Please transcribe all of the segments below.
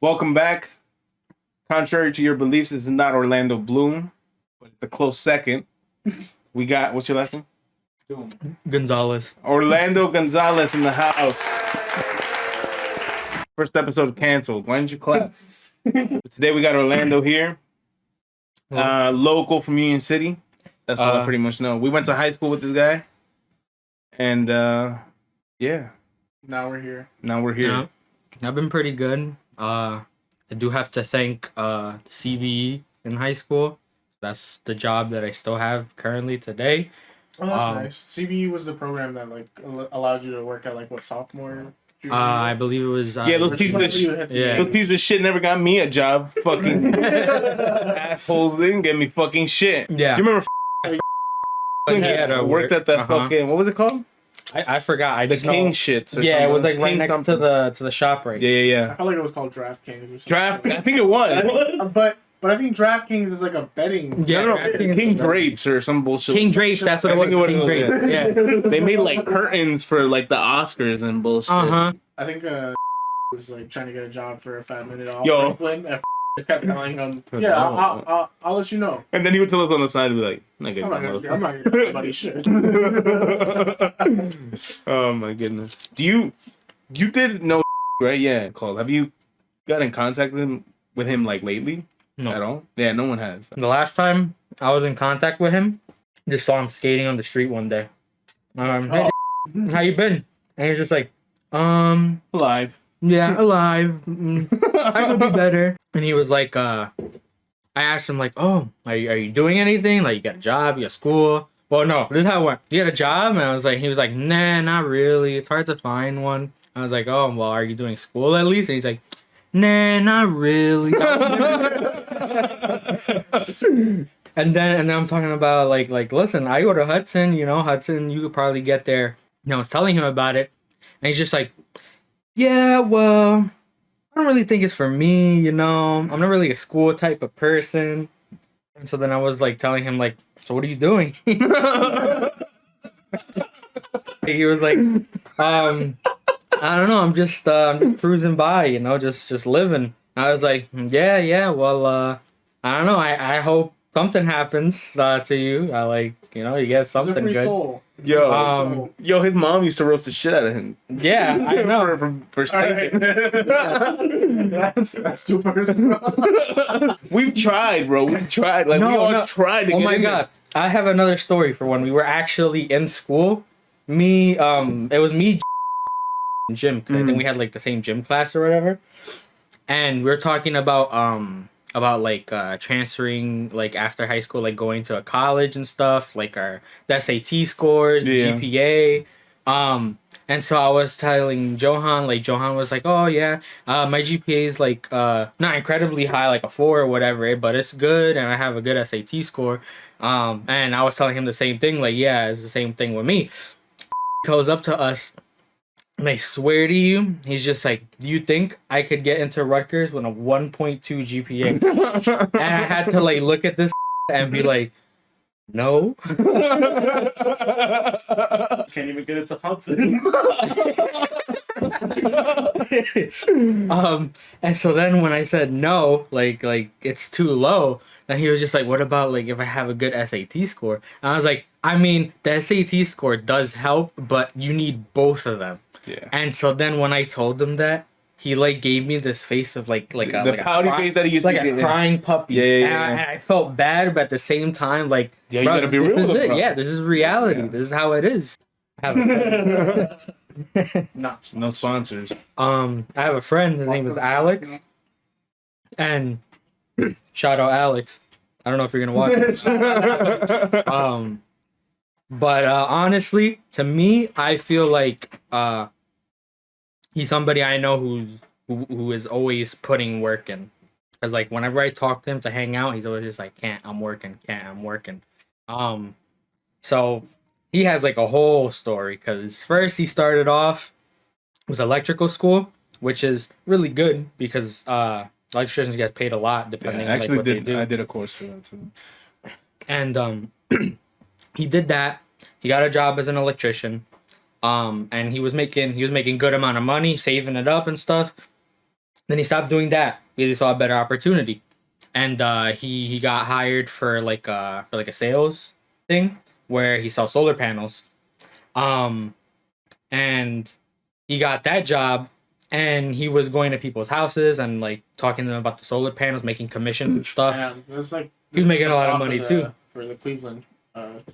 Welcome back. Contrary to your beliefs, this is not Orlando Bloom, but it's a close second. We got, what's your last name? Gonzalez. Orlando Gonzalez in the house. First episode canceled. Why didn't you clap? Today we got Orlando here. Local from Union City. That's all I pretty much know. We went to high school with this guy. And yeah. Now we're here. Yeah, I've been pretty good. I do have to thank CBE in high school. That's the job that I still have currently today. Oh, that's nice. CBE was the program that allowed you to work at what, sophomore? Junior year? I believe it was. Those pieces of shit never got me a job. Fucking assholes didn't get me fucking shit. Yeah. You remember? Worked at that fucking, what was it called? I forgot. I just the King know. shits. Yeah, something. it was right King next something. to the shop, right? Yeah. I felt like it was called DraftKings or something. Draft. I think it was. But I think DraftKings is like a betting. Yeah, no, DraftKings King Drapes or some bullshit. King Drapes. That's what it was. King Drapes. Yeah. They made curtains for the Oscars and bullshit. I think was trying to get a job for a 5 minute off. Yo. Franklin, and kept telling him, yeah, I'll let you know. And then he would tell us on the side and be like, I'm not gonna tell anybody shit. Oh my goodness. You did know, right? Yeah, called. Have you got in contact with him lately? No. At all? Yeah, no one has. The last time I was in contact with him, just saw him skating on the street one day. Hey, how you been? And he's just like, Alive. Yeah, alive. I could be better. And he was like, I asked him oh, are you doing anything? You got a job? You got school? Well, no, this is how it went. You got a job? And he was like, nah, not really. It's hard to find one. I was like, oh, well, are you doing school at least? And he's like, nah, not really. And then I'm talking about listen, I go to Hudson, Hudson, you could probably get there. I was telling him about it. And he's just like, yeah, well, I don't really think it's for me, I'm not really a school type of person. And so then I was telling him so what are you doing? He was like, I don't know, I'm just cruising by, just living. I was like, yeah, well, I don't know, I hope something happens to you. You get something good. Soul. Yo, his mom used to roast the shit out of him. Yeah, I know. for steak. That's too personal. We've tried, bro. We've tried. We all tried to get in. Oh my god. I have another story for when we were actually in school. It was me and Jim. I think we had the same gym class or whatever. And we were talking about transferring after high school, going to a college and stuff, the SAT scores, the GPA. And so I was telling Johan, Johan was like, oh yeah, my GPA is not incredibly high, a 4 or whatever, but it's good and I have a good SAT score. And I was telling him the same thing, yeah, it's the same thing with me. Goes up to us. And I swear to you, he's just like, do you think I could get into Rutgers with a 1.2 GPA? And I had to look at this and be like, no. Can't even get into Hudson. And so then when I said no, it's too low, then he was just like, what about if I have a good SAT score? And I was like, I mean, the SAT score does help, but you need both of them. Yeah. And so then when I told him that, he gave me this face of the pouty face that he used to get, crying puppy. Yeah. And I felt bad, but at the same time, you gotta be real with it, bro. Yeah, this is reality. Yeah. This is how it is. No sponsors. I have a friend. His name is Alex, and shout out Alex. I don't know if you're gonna watch it. But honestly, to me, I feel he's somebody I know who is always putting work in. Because whenever I talk to him to hang out, he's always just I'm working. So he has a whole story. Because first he started off was electrical school, which is really good because electricians get paid a lot depending on what they do. I did a course for that too. And he did that. He got a job as an electrician. And he was making good amount of money, saving it up and stuff. Then he stopped doing that because he saw a better opportunity, and he got hired for like a sales thing where he sells solar panels. And he got that job, and he was going to people's houses and like talking to them about the solar panels, making commissions and stuff. Yeah, it was like He was making a lot of money too for the Cleveland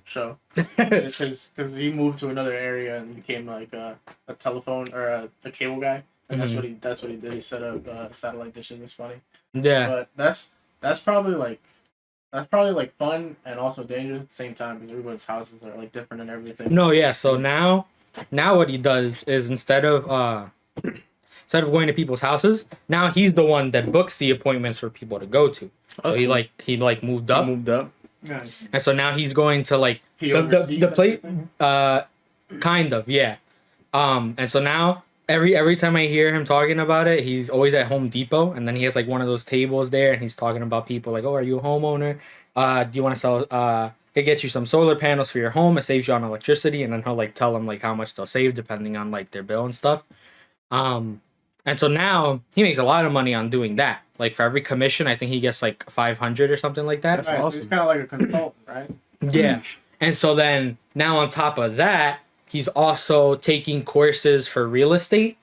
show. Because he moved to another area and became like a telephone or a cable guy, and that's what he did. He set up satellite dishes. It's funny. Yeah, But that's probably like fun and also dangerous at the same time because everyone's houses are like different and everything. no, yeah. So now what he does is instead of going to people's houses, now he's the one that books the appointments for people to go to. So he moved up. Moved up. Nice. And so now he's going to like He the plate, everything? kind of, yeah. And so now every time I hear him talking about it, he's always at Home Depot, and then he has like one of those tables there, and he's talking about people like, oh, are you a homeowner? Do you want to sell? It gets you some solar panels for your home. It saves you on electricity, and then he'll like tell them like how much they'll save depending on like their bill and stuff. And so now he makes a lot of money on doing that. Like for every commission, I think he gets like 500 or something like that. That's awesome. So he's kind of like a consultant, right? Yeah. And so then now on top of that, he's also taking courses for real estate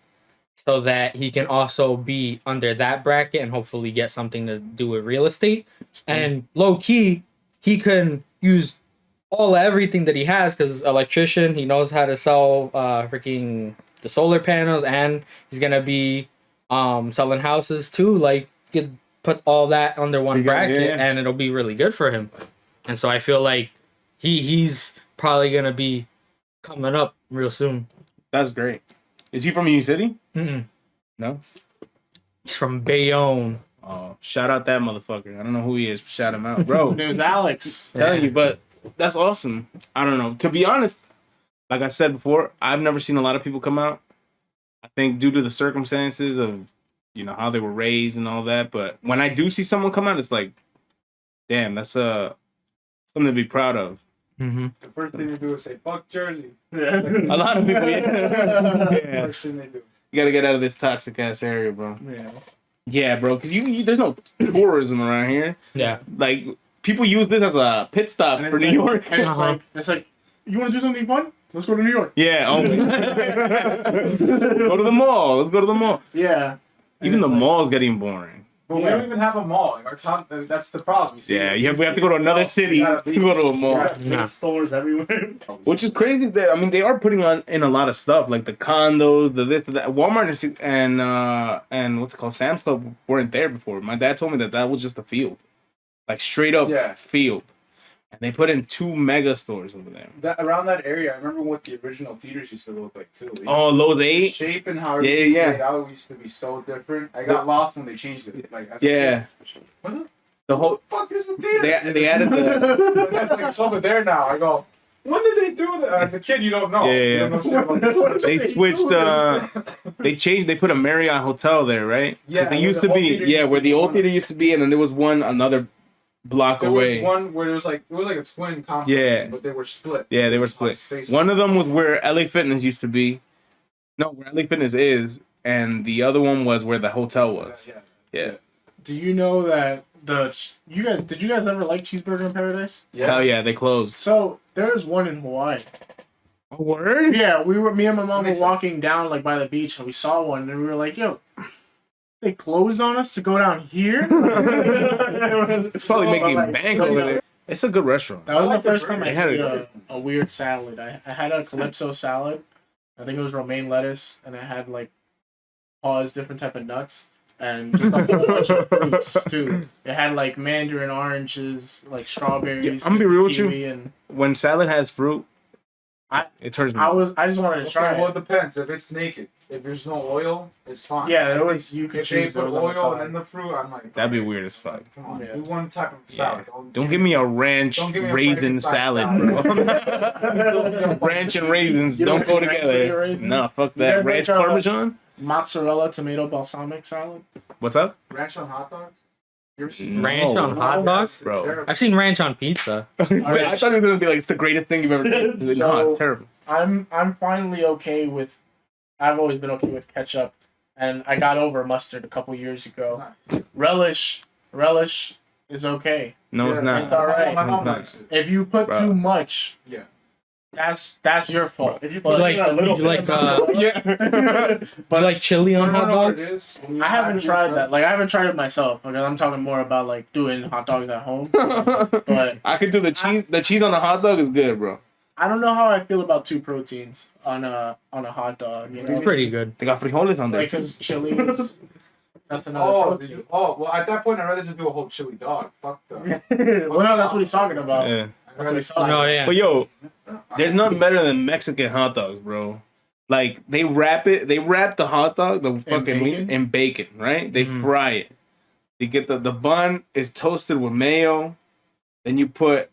so that he can also be under that bracket and hopefully get something to do with real estate. And low key, he can use everything that he has because electrician, he knows how to sell freaking the solar panels, and he's gonna be selling houses too. Like you could put all that under one bracket and it'll be really good for him. And so I feel like he's probably gonna be coming up real soon. That's great. Is he from Union City? Mm-mm. No. He's from Bayonne. Oh, shout out that motherfucker. I don't know who he is, but shout him out, bro. His name's Alex. Telling you, but that's awesome. I don't know. To be honest, like I said before, I've never seen a lot of people come out. I think due to the circumstances of, how they were raised and all that. But when I do see someone come out, it's like, damn, that's something to be proud of. Mm-hmm. The first thing they do is say, fuck Jersey. Yeah. A lot of people, yeah. First thing they do. You gotta get out of this toxic ass area, bro. Yeah. Yeah, bro, because there's no tourism around here. Yeah. Like, people use this as a pit stop for New York. And it's like, you want to do something fun? Let's go to New York. Yeah, only. Go to the mall. Let's go to the mall. Yeah. Even the mall's getting boring. But we don't even have a mall. Our town, that's the problem. You see, Yeah, we have to go to another city to go to a mall. Yeah. Stores everywhere. Which is crazy. They are putting in a lot of stuff, like the condos, the this, the that. Walmart and what's it called, Sam's Club weren't there before. My dad told me that was just a field, like straight up field, and they put in 2 mega stores over there. Around that area, I remember what the original theaters used to look like too. Oh, Lowe's The 8. shape and how Yeah, it was yeah. laid out used to be so different. I got lost when they changed it. Like, as a Yeah, kid. What the whole the fuck is the theater? they added the That's like it's over there now. I go, when did they do that? As a kid, you don't know. Yeah, You yeah. don't know shit about it. they switched. They put a Marriott hotel there, right? 'Cause Yeah, they where used the to old be. theater Yeah, used where to the be. old theater used to be, and then there was one another block There away. was one where it was like a twin complex, Yeah. but they were split. Yeah, they were On split. space. One of them was where LA Fitness used to be. No, where LA Fitness is, and the other one was where the hotel was. Yeah. Yeah. Do you know that did you guys ever like Cheeseburger in Paradise? Hell yeah, they closed. So there's one in Hawaii. A word? Yeah, me and my mom were Makes walking down like by the beach and we saw one and we were like, yo, they closed on us to go down here? It's probably making like, bank over there. It's a good restaurant. That was I like the the first time I burger. They had had a weird salad. I had a calypso salad. I think it was romaine lettuce, and it had like paws, different type of nuts, and just a whole bunch of fruits too. It had like mandarin oranges, like strawberries. Yeah, I'm gonna be real with you. kiwi, and When salad has fruit, it turns me. I just wanted to try Okay, well, it. it depends. If it's naked, if there's no oil, it's fine. Yeah, there was you could If they choose put those on the oil side. and then the fruit, I'm like, That'd be weird as fuck. come on, Yeah. do one type of Yeah. salad. Don't give me a ranch Don't give me a raisin Frankenstein salad, bro. Ranch and raisins You don't don't go like ranch with your together. raisins? No, fuck You that. guys Ranch like, Parmesan? Mozzarella tomato balsamic salad. What's up? Ranch on hot dogs? You ever seen Ranch No. on hot dogs? Bro. I've seen ranch on pizza. I thought it was gonna be like it's the greatest thing you've ever done. No, it's terrible. I'm finally okay with. I've always been okay with ketchup and I got over mustard a couple years ago. Relish is okay. No, it's not. It's all right. My mom It's not. likes it. If you put Bro. too much, Yeah. that's your fault. If you You put like, a little you like, bit, but like chili on hot It dogs? is. I haven't tried that. Like I haven't tried it myself. Like I'm talking more about like doing hot dogs at home. But I could do the cheese. The cheese on the hot dog is good, bro. I don't know how I feel about 2 proteins on a hot dog. You know, It's pretty good. They got frijoles on there. like because chili is that's another Oh, protein. well, at that point, I'd rather just do a whole chili dog. Fuck the. Well, no, that's what he's talking about. Yeah. I'd rather Oh, No, yeah. But yo, there's nothing better than Mexican hot dogs, bro. Like they wrap the hot dog, the fucking meat, bacon? in bacon, right? They Mhm. fry it. They get the bun is toasted with mayo. Then you put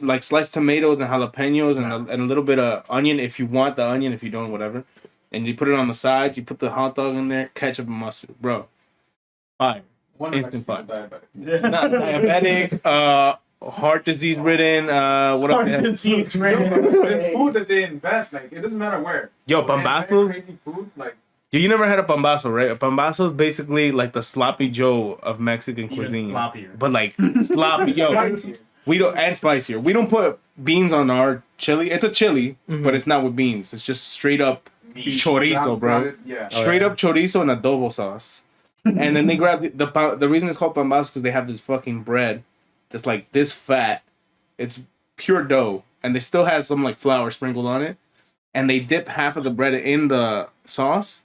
like sliced tomatoes and jalapenos and a little bit of onion if you want the onion, if you don't, whatever. And you put it on the sides. You put the hot dog in there, ketchup and mustard, bro. Fire. One of Instant Mexicans are diabetic. Not diabetic. Heart disease ridden. What Heart else? disease, No, right? it's food that they invent. Like it doesn't matter where. Yo, When they invent pambazos. Crazy food, like You never had a pambazo, right? A pambazo is basically like the sloppy Joe of Mexican Even cuisine, sloppier. but like sloppy. Yo, spicy. we don't and spicier. We don't put beans on our chili. It's a chili, but it's not with beans. It's just straight up chorizo, bro. Yeah. Straight yeah. up chorizo and adobo sauce. And then they grab the reason it's called pambazo because they have this fucking bread that's like this fat. It's pure dough, and they still have some like flour sprinkled on it. And they dip half of the bread in the sauce,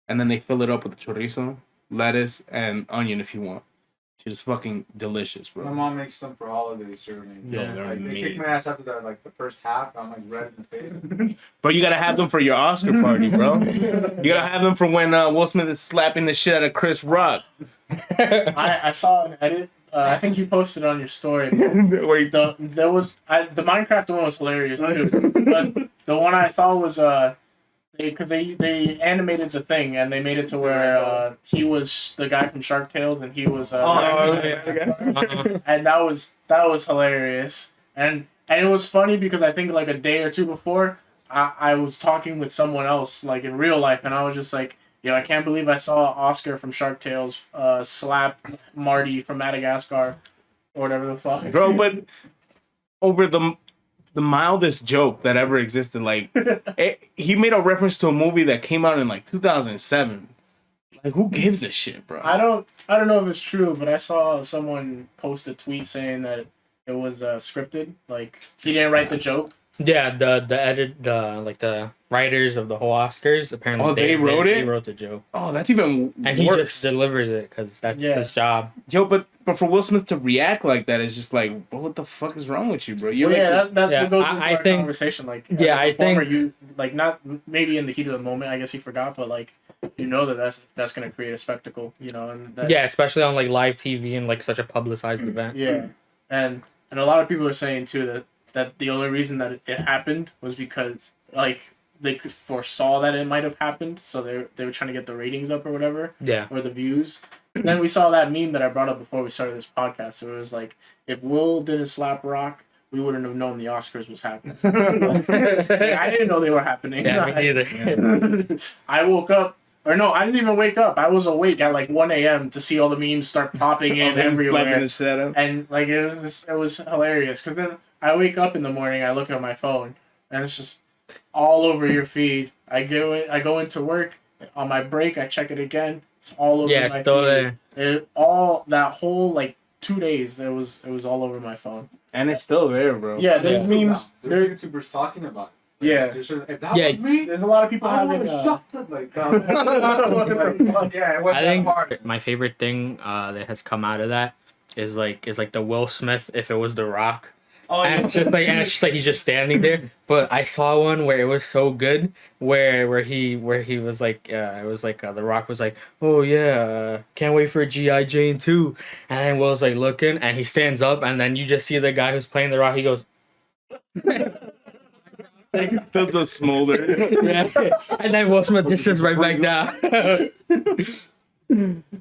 and then they fill it up with the chorizo, lettuce, and onion if you want. It's fucking delicious, My bro. mom makes them for holidays, certainly. Yeah. they're Like, they kick amazing. my ass after that, like the first half. I'm like red in the face. But you gotta have them for your Oscar party, bro. You gotta have them for when Will Smith is slapping the shit out of Chris Rock. I saw an edit. I think you posted on your story. Where he- The Minecraft one was hilarious too. But the one I saw was they animated the thing and they made it to where he was the guy from Shark Tales and he was and that was hilarious and it was funny because I think like a day or two before I was talking with someone else like in real life and I was just like, yo, I can't believe I saw Oscar from Shark Tales slap Marty from Madagascar or whatever the fuck. bro, but over the mildest joke that ever existed, like he made a reference to a movie that came out in like 2007. Like, who gives a shit, bro? I don't know if it's true, but I saw someone post a tweet saying that it was scripted. Like he didn't write the joke. Yeah, the writers of the whole Oscars apparently Oh, they wrote it? He wrote the joke, Oh, that's even and he worse. just delivers it because that's Yeah. his job. Yo, but for Will Smith to react like that is just like, bro, what the fuck is wrong with you, bro? You're Well, like, yeah, that's Yeah, what goes I- into I our think- conversation. Like, as yeah, a I performer, think- you like not maybe in the heat of the moment. I guess he forgot, but like you know that's gonna create a spectacle, you know, and that, Yeah, especially on like live TV and like such a publicized event. yeah, and a lot of people are saying too that the only reason that it happened was because like they foresaw that it might have happened, so they were trying to get the ratings up or whatever. Yeah, Or the views. And then we saw that meme that I brought up before we started this podcast. So it was like, if Will didn't slap Rock, we wouldn't have known the Oscars was happening. I didn't know they were happening. yeah, me neither. I woke up, or no, I didn't even wake up. I was awake at like 1 a.m. to see all the memes start popping in slapping everywhere. the shit out. And like it was hilarious because then I wake up in the morning, I look at my phone, and it's just all over your feed. I go into work on my break. I check it again. It's all over. Yeah, my it's still feed. there. All that whole like 2 days, it was all over my phone. And it's still there, bro. Yeah, there's Yeah. memes. There's YouTubers talking about it. Yeah. If that Yeah. was me, There's a lot of people I having. would have shot them like that. Yeah, it went I that think hard. my favorite thing that has come out of that is like the Will Smith if it was The Rock. Oh, And it's just like he's just standing there. But I saw one where it was so good where he was like it was like The Rock was like, oh yeah, can't wait for G.I. Jane 2. And then Will's like looking and he stands up and then you just see the guy who's playing The Rock, he goes Does the smolder. yeah. And then Will Smith just sits right back down.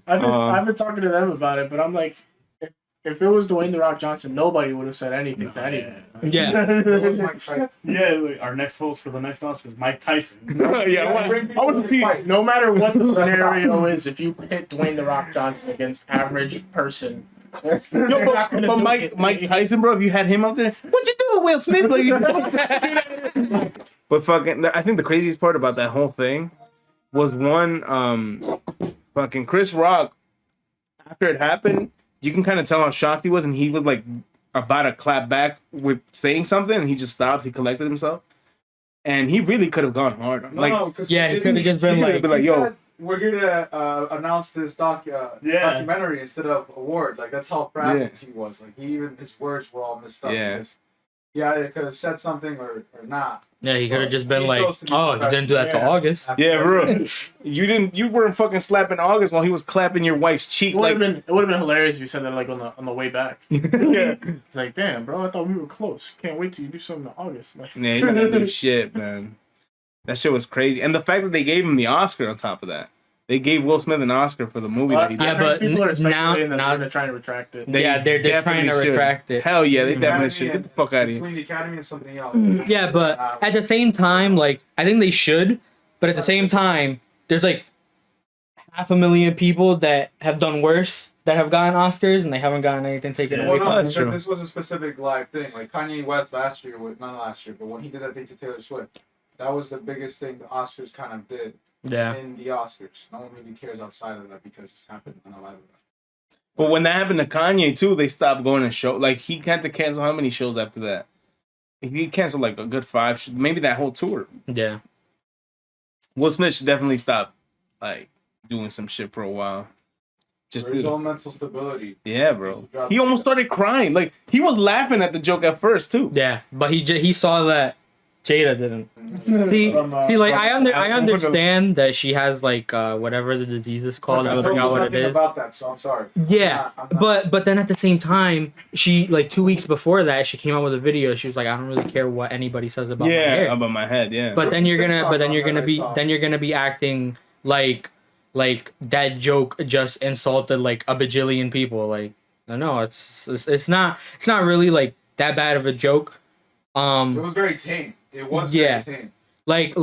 I've been talking to them about it, but I'm like, if it was Dwayne the Rock Johnson, nobody would have said anything to anyone. Yeah. That was Mike Tyson. Yeah, like, our next host for the next Oscar is Mike Tyson. Yeah, I want to see. No matter what the scenario is, if you pit Dwayne the Rock Johnson against average person, Yo, but Mike Tyson, bro, if you had him out there, what you doing, Will Smith? Like, but fucking, I think the craziest part about that whole thing was fucking Chris Rock. After it happened, you can kind of tell how shocked he was, and he was like about to clap back with saying something, and he just stopped. He collected himself, and he really could have gone hard. Yeah, he could have just been like, yo. We're here to announce this documentary instead of award. Like, that's how frazzled he was. Like, even his words were all messed up. Yeah. Because he either could have said something or not. yeah, he could have just been He like, chose to be oh, he didn't do that till August. Yeah, bro. You weren't fucking slapping August while he was clapping your wife's cheeks. It would Like, have been hilarious if you said that like on the way back. yeah. It's like, damn, bro, I thought we were close. Can't wait till you do something in August. Like, Yeah, he didn't do shit, man. That shit was crazy. And the fact that they gave him the Oscar on top of that. They gave Will Smith an Oscar for the movie that he did. Yeah, but people are speculating now- that they're trying to retract it. Yeah, they're trying to definitely should. retract it. Hell yeah, they definitely Academy should. Get and- the fuck out of here. Between the Academy and something else. Yeah, but at the same time, like, I think they should. But at the same time, there's like 500,000 people that have done worse that have gotten Oscars and they haven't gotten anything taken Well, away no, from them. that's true. this was a specific live thing. Like Kanye West last year, not last year, but when he did that thing to Taylor Swift, that was the biggest thing the Oscars kind of did Yeah. in the Oscars. No one really cares outside of that because it's happened on a live event. But when that happened to Kanye too, they stopped going to show. Like he had to cancel how many shows after that? He canceled like a good 5, maybe that whole tour. Yeah. Will Smith should definitely stop like doing some shit for a while. Just For his own mental stability. yeah, bro. He almost started crying. Like he was laughing at the joke at first too. Yeah. But he saw that Jada didn't. See, like I understand that she has like whatever the disease is called. I I forgot what it nothing is. about that, so I'm sorry. Yeah, I'm not- but then at the same time, she like 2 weeks before that, she came out with a video. She was like, I don't really care what anybody says about my hair. About my head. Yeah. But then you're TikTok gonna be acting like that joke just insulted like a bajillion people. Like no, it's not really like that bad of a joke. It was very tame. It was Yeah. very tame. Like It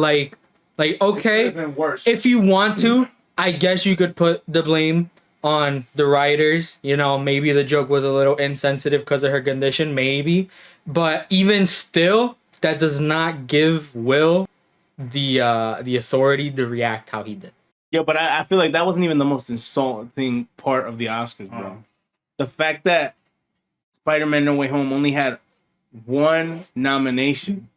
could okay, have been worse. if you want to, I guess you could put the blame on the writers. You know, maybe the joke was a little insensitive because of her condition, maybe. But even still, that does not give Will the authority to react how he did. Yeah, but I feel like that wasn't even the most insulting part of the Oscars, bro. The fact that Spider-Man No Way Home only had 1 nomination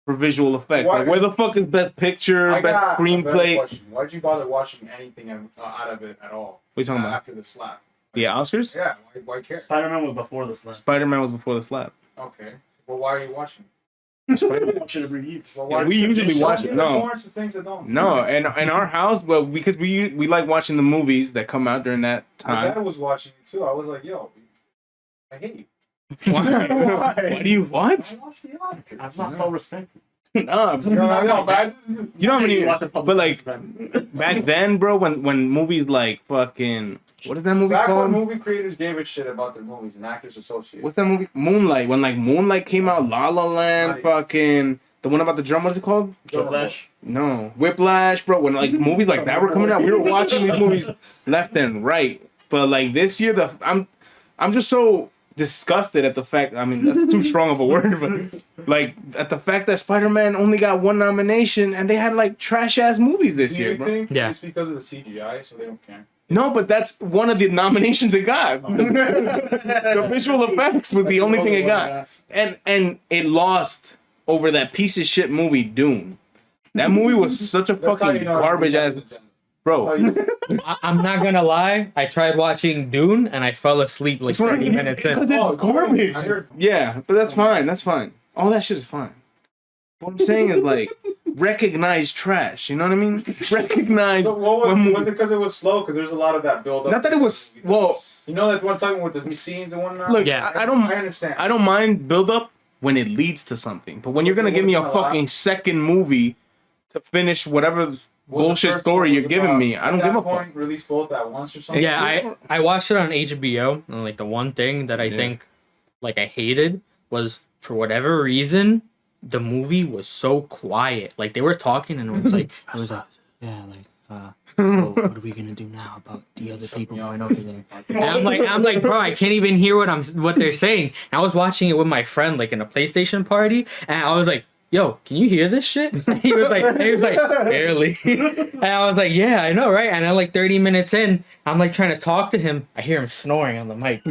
for visual effects. Why- Like, where the fuck is Best Picture, I Best got a better Screenplay? What question. Why'd you bother watching anything out of it at all? are you talking about? After the slap. The Oscars? Yeah, why care? Spider-Man was before the slap. Spider-Man was before the slap. Okay. Well, why are you watching? Watch it every year. Well, Yeah, we usually watch it. Don't No. watch the things that don't. No, and in our house, well, because we like watching the movies that come out during that My time. dad was watching it too. I was like, yo, I hate you. Why do you what? I watched the Oscars. I've lost all respect. Nah, No, man. you know how many? Watch a public But like event. back then, bro, when movies like fucking what is that movie Back when called? movie creators gave a shit about their movies and Actors Associates. What's that movie? Moonlight. When like Moonlight came out, La La Land, Right. fucking the one about the drum. What is it called? Whiplash. No, Whiplash, bro. When like movies like that were coming out, we were watching these movies left and right. But like this year, I'm just so disgusted at the fact. I mean, that's too strong of a word, but like at the fact that Spider-Man only got 1 nomination and they had like trash ass movies this Do year, you bro. think Yeah. it's because of the CGI, so they don't care? No, but that's one of the nominations it got. The visual effects was the only thing it got, and it lost over that piece of shit movie Dune. That movie was such a That's how fucking you know garbage ass, That's how bro. you- I'm not gonna lie. I tried watching Dune and I fell asleep like 30 minutes in. Because it's garbage. I heard- Yeah, but that's fine. That's fine. All that shit is fine. What I'm saying is like recognize trash. You know what I mean? Recognize. So what was, when was it because it was slow? Because there's a lot of that build up. Not that it was- well- you know that one time with the scenes and whatnot. Look, Yeah. I don't. I understand. I don't mind build up when it leads to something, but when you're gonna give me a fucking second movie to finish whatever bullshit story you're giving me. I don't give a fuck. Release both at once or something. Yeah, I watched it on HBO, and like the one thing that I think like I hated was, for whatever reason, the movie was so quiet. Like they were talking and it was like yeah, like so what are we gonna do now about the other people going over there? And I'm like, bro, I can't even hear what they're saying. And I was watching it with my friend like in a PlayStation party, and I was like, yo, can you hear this shit? And he was like, barely. And I was like, yeah, I know, right? And then like 30 minutes in, I'm like trying to talk to him. I hear him snoring on the mic.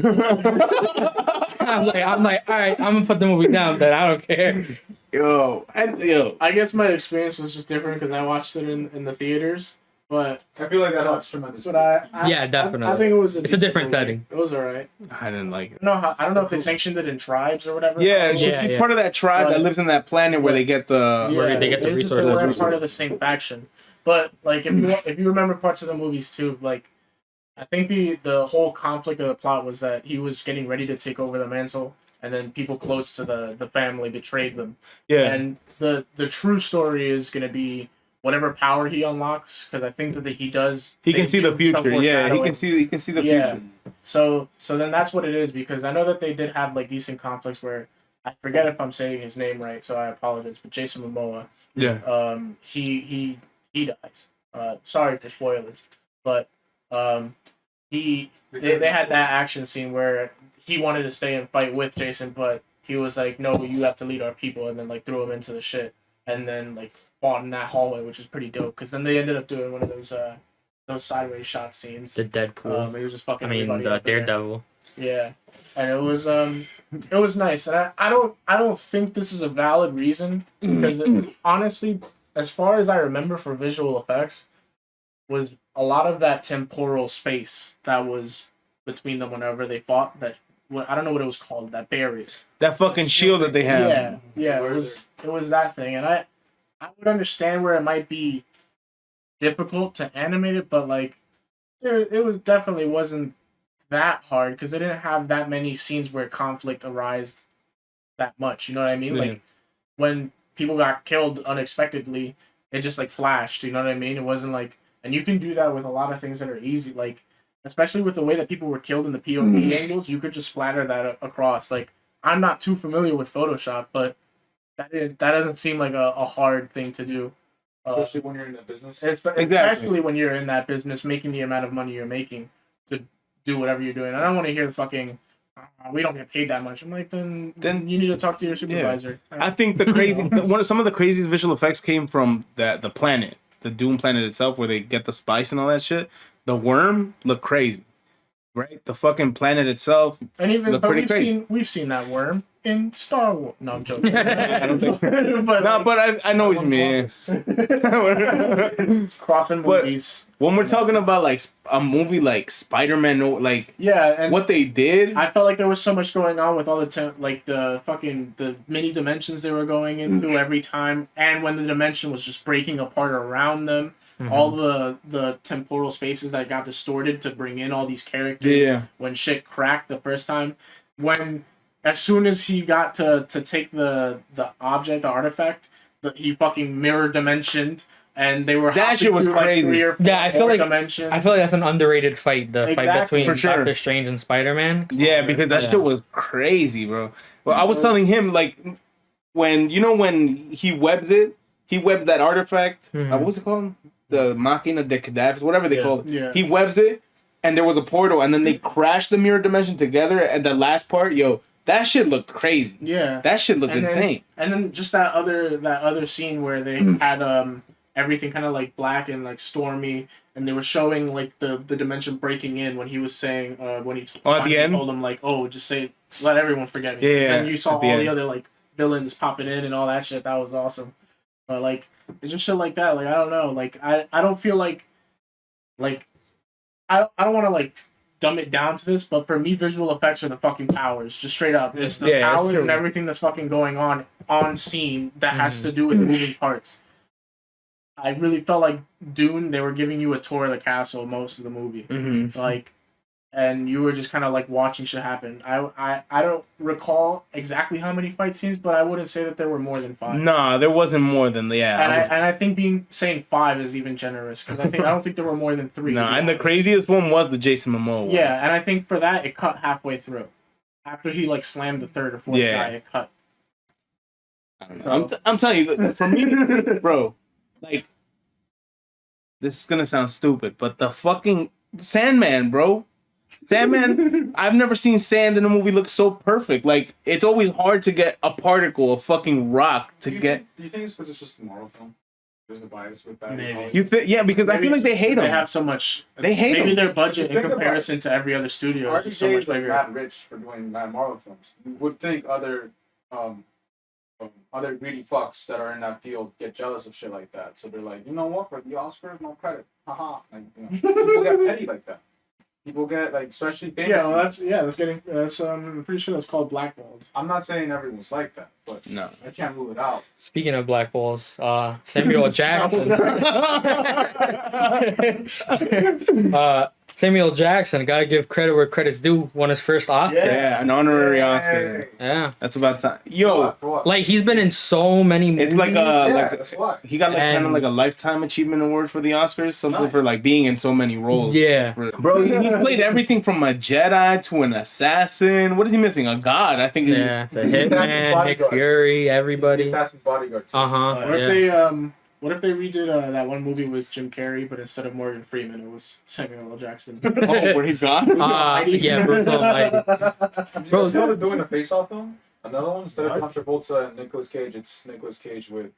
I'm like, all right, I'm gonna put the movie down, but I don't care. Yo, I guess my experience was just different because I watched it in the theaters. But I feel like that helps tremendously. But Yeah, definitely. I think it was It's a different setting. It was alright. I didn't like it. No, I don't know if they sanctioned it in tribes or whatever. Yeah, she's part of that tribe that lives in that planet where they get the where they get the resources. They weren't part of resources. the same faction. But like, if you remember parts of the movies too, like I think the whole conflict of the plot was that he was getting ready to take over the mantle, and then people close to the family betrayed them. Yeah. And the true story is going to be whatever power he unlocks, because I think that he does. He can see the future. Yeah, he can see the future. So then that's what it is, because I know that they did have like decent conflicts where I forget if I'm saying his name right, so I apologize. But Jason Momoa, he dies. Sorry for spoilers, but they had that action scene where he wanted to stay and fight with Jason, but he was like, no, you have to lead our people, and then like threw him into the shit, and then like fought in that hallway, which was pretty dope, because then they ended up doing one of those sideways shot scenes. The Deadpool. It was just fucking. Daredevil. Yeah, and it was nice, and I don't think this is a valid reason, because honestly, as far as I remember for visual effects, was a lot of that temporal space that was between them whenever they fought. That I don't know what it was called. That barrier. That fucking shield that they have. Yeah. It was that thing, and I would understand where it might be difficult to animate it, but like it was definitely wasn't that hard, because they didn't have that many scenes where conflict arised that much. You know what I mean? Yeah. Like when people got killed unexpectedly, it just like flashed. You know what I mean? It wasn't like, and you can do that with a lot of things that are easy, like especially with the way that people were killed in the POV angles. You could just splatter that across. Like I'm not too familiar with Photoshop, but that doesn't seem like a hard thing to do. Especially when you're in that business. Especially when you're in that business, making the amount of money you're making to do whatever you're doing. I don't want to hear the fucking, we don't get paid that much. I'm like, then you need to talk to your supervisor. Yeah. I think some of the craziest visual effects came from the planet, the Doom planet itself, where they get the spice and all that shit. The worm looked crazy, right? The fucking planet itself, and even looked pretty crazy. We've seen that worm in Star Wars. No, I'm joking. I don't think. but I know what you mean. Crossing movies. When we're talking about like a movie like Spider-Man, like and what they did, I felt like there was so much going on with all the many dimensions they were going into every time, and when the dimension was just breaking apart around them, all the temporal spaces that got distorted to bring in all these characters. Yeah. When shit cracked the first time, as soon as he got to take the artifact, he fucking mirror dimensioned, and they were that shit was crazy. Like I feel like that's an underrated fight. The fight between Doctor Strange and Spider-Man. Yeah, because that shit was crazy, bro. Well, I was telling him like when he webs that artifact. What was it called? The Machina de Cadavers, whatever they call it. Yeah. He webs it, and there was a portal, and then they crashed the mirror dimension together. And the last part, that shit looked crazy. Yeah, that shit looked insane. And then just that other scene where they had everything kind of like black and like stormy, and they were showing like the dimension breaking in when he was saying when he at the end told him like, oh, just say let everyone forget me. Yeah, and you saw all the other like villains popping in and all that shit. That was awesome. But like it's just shit like that. Like I don't know. Like I don't feel like I don't want to like dumb it down to this, but for me, visual effects are the fucking powers. Just straight up, it's the powers and everything that's fucking going on scene that has to do with moving parts. I really felt like Dune. They were giving you a tour of the castle most of the movie. Like and you were just kind of like watching shit happen. I don't recall exactly how many fight scenes, but I wouldn't say that there were more than 5. Nah, there wasn't more than And I think saying 5 is even generous because I don't think there were more than 3. Nah, and the craziest one was the Jason Momoa one. Yeah, and I think for that it cut halfway through. After he like slammed the third or fourth guy, it cut. I don't know. I'm telling you, for me, bro, like, this is gonna sound stupid, but the fucking Sandman, bro. Sandman, I've never seen sand in a movie look so perfect. Like, it's always hard to get a particle of fucking rock to get. Do you think it's because it's just a Marvel film? There's a bias with that. Maybe. Yeah, because I feel like they hate They them. have so much. They hate Maybe them. their budget in Think about comparison to every other studio is just so RDJ much is like bigger. mad rich for doing mad Marvel films. You would think other greedy fucks that are in that field get jealous of shit like that. So they're like, you know what, for the Oscars, no credit. Haha. Like, people get petty like that. People get like, especially famous. Yeah, well, that's I'm pretty sure that's called blackballed. I'm not saying everyone's like that, but No. I can't rule it out. Speaking of black balls, Samuel Jackson. Samuel Jackson, gotta give credit where credit's due. Won his first Oscar. Yeah, an honorary Oscar. Yeah. That's about time. Yo, For what? Like he's been in so many movies. it's like That's what. he got like kind of And- like a lifetime achievement award for the Oscars, something Nice. for like being in so many roles. Yeah. Bro, he played everything from a Jedi to an assassin. What is he missing? A god? I think. Yeah, the Hitman, Nick Bodyguard. Fury, everybody. Assassin's Bodyguard. Too. Uh-huh. What if they redid that one movie with Jim Carrey, but instead of Morgan Freeman, it was Samuel L. Jackson? Oh, where he's gone? Yeah, Bruce Almighty. Bro, you know they're doing a face-off film? Another one? Instead of John Travolta and Nicolas Cage, it's Nicolas Cage with...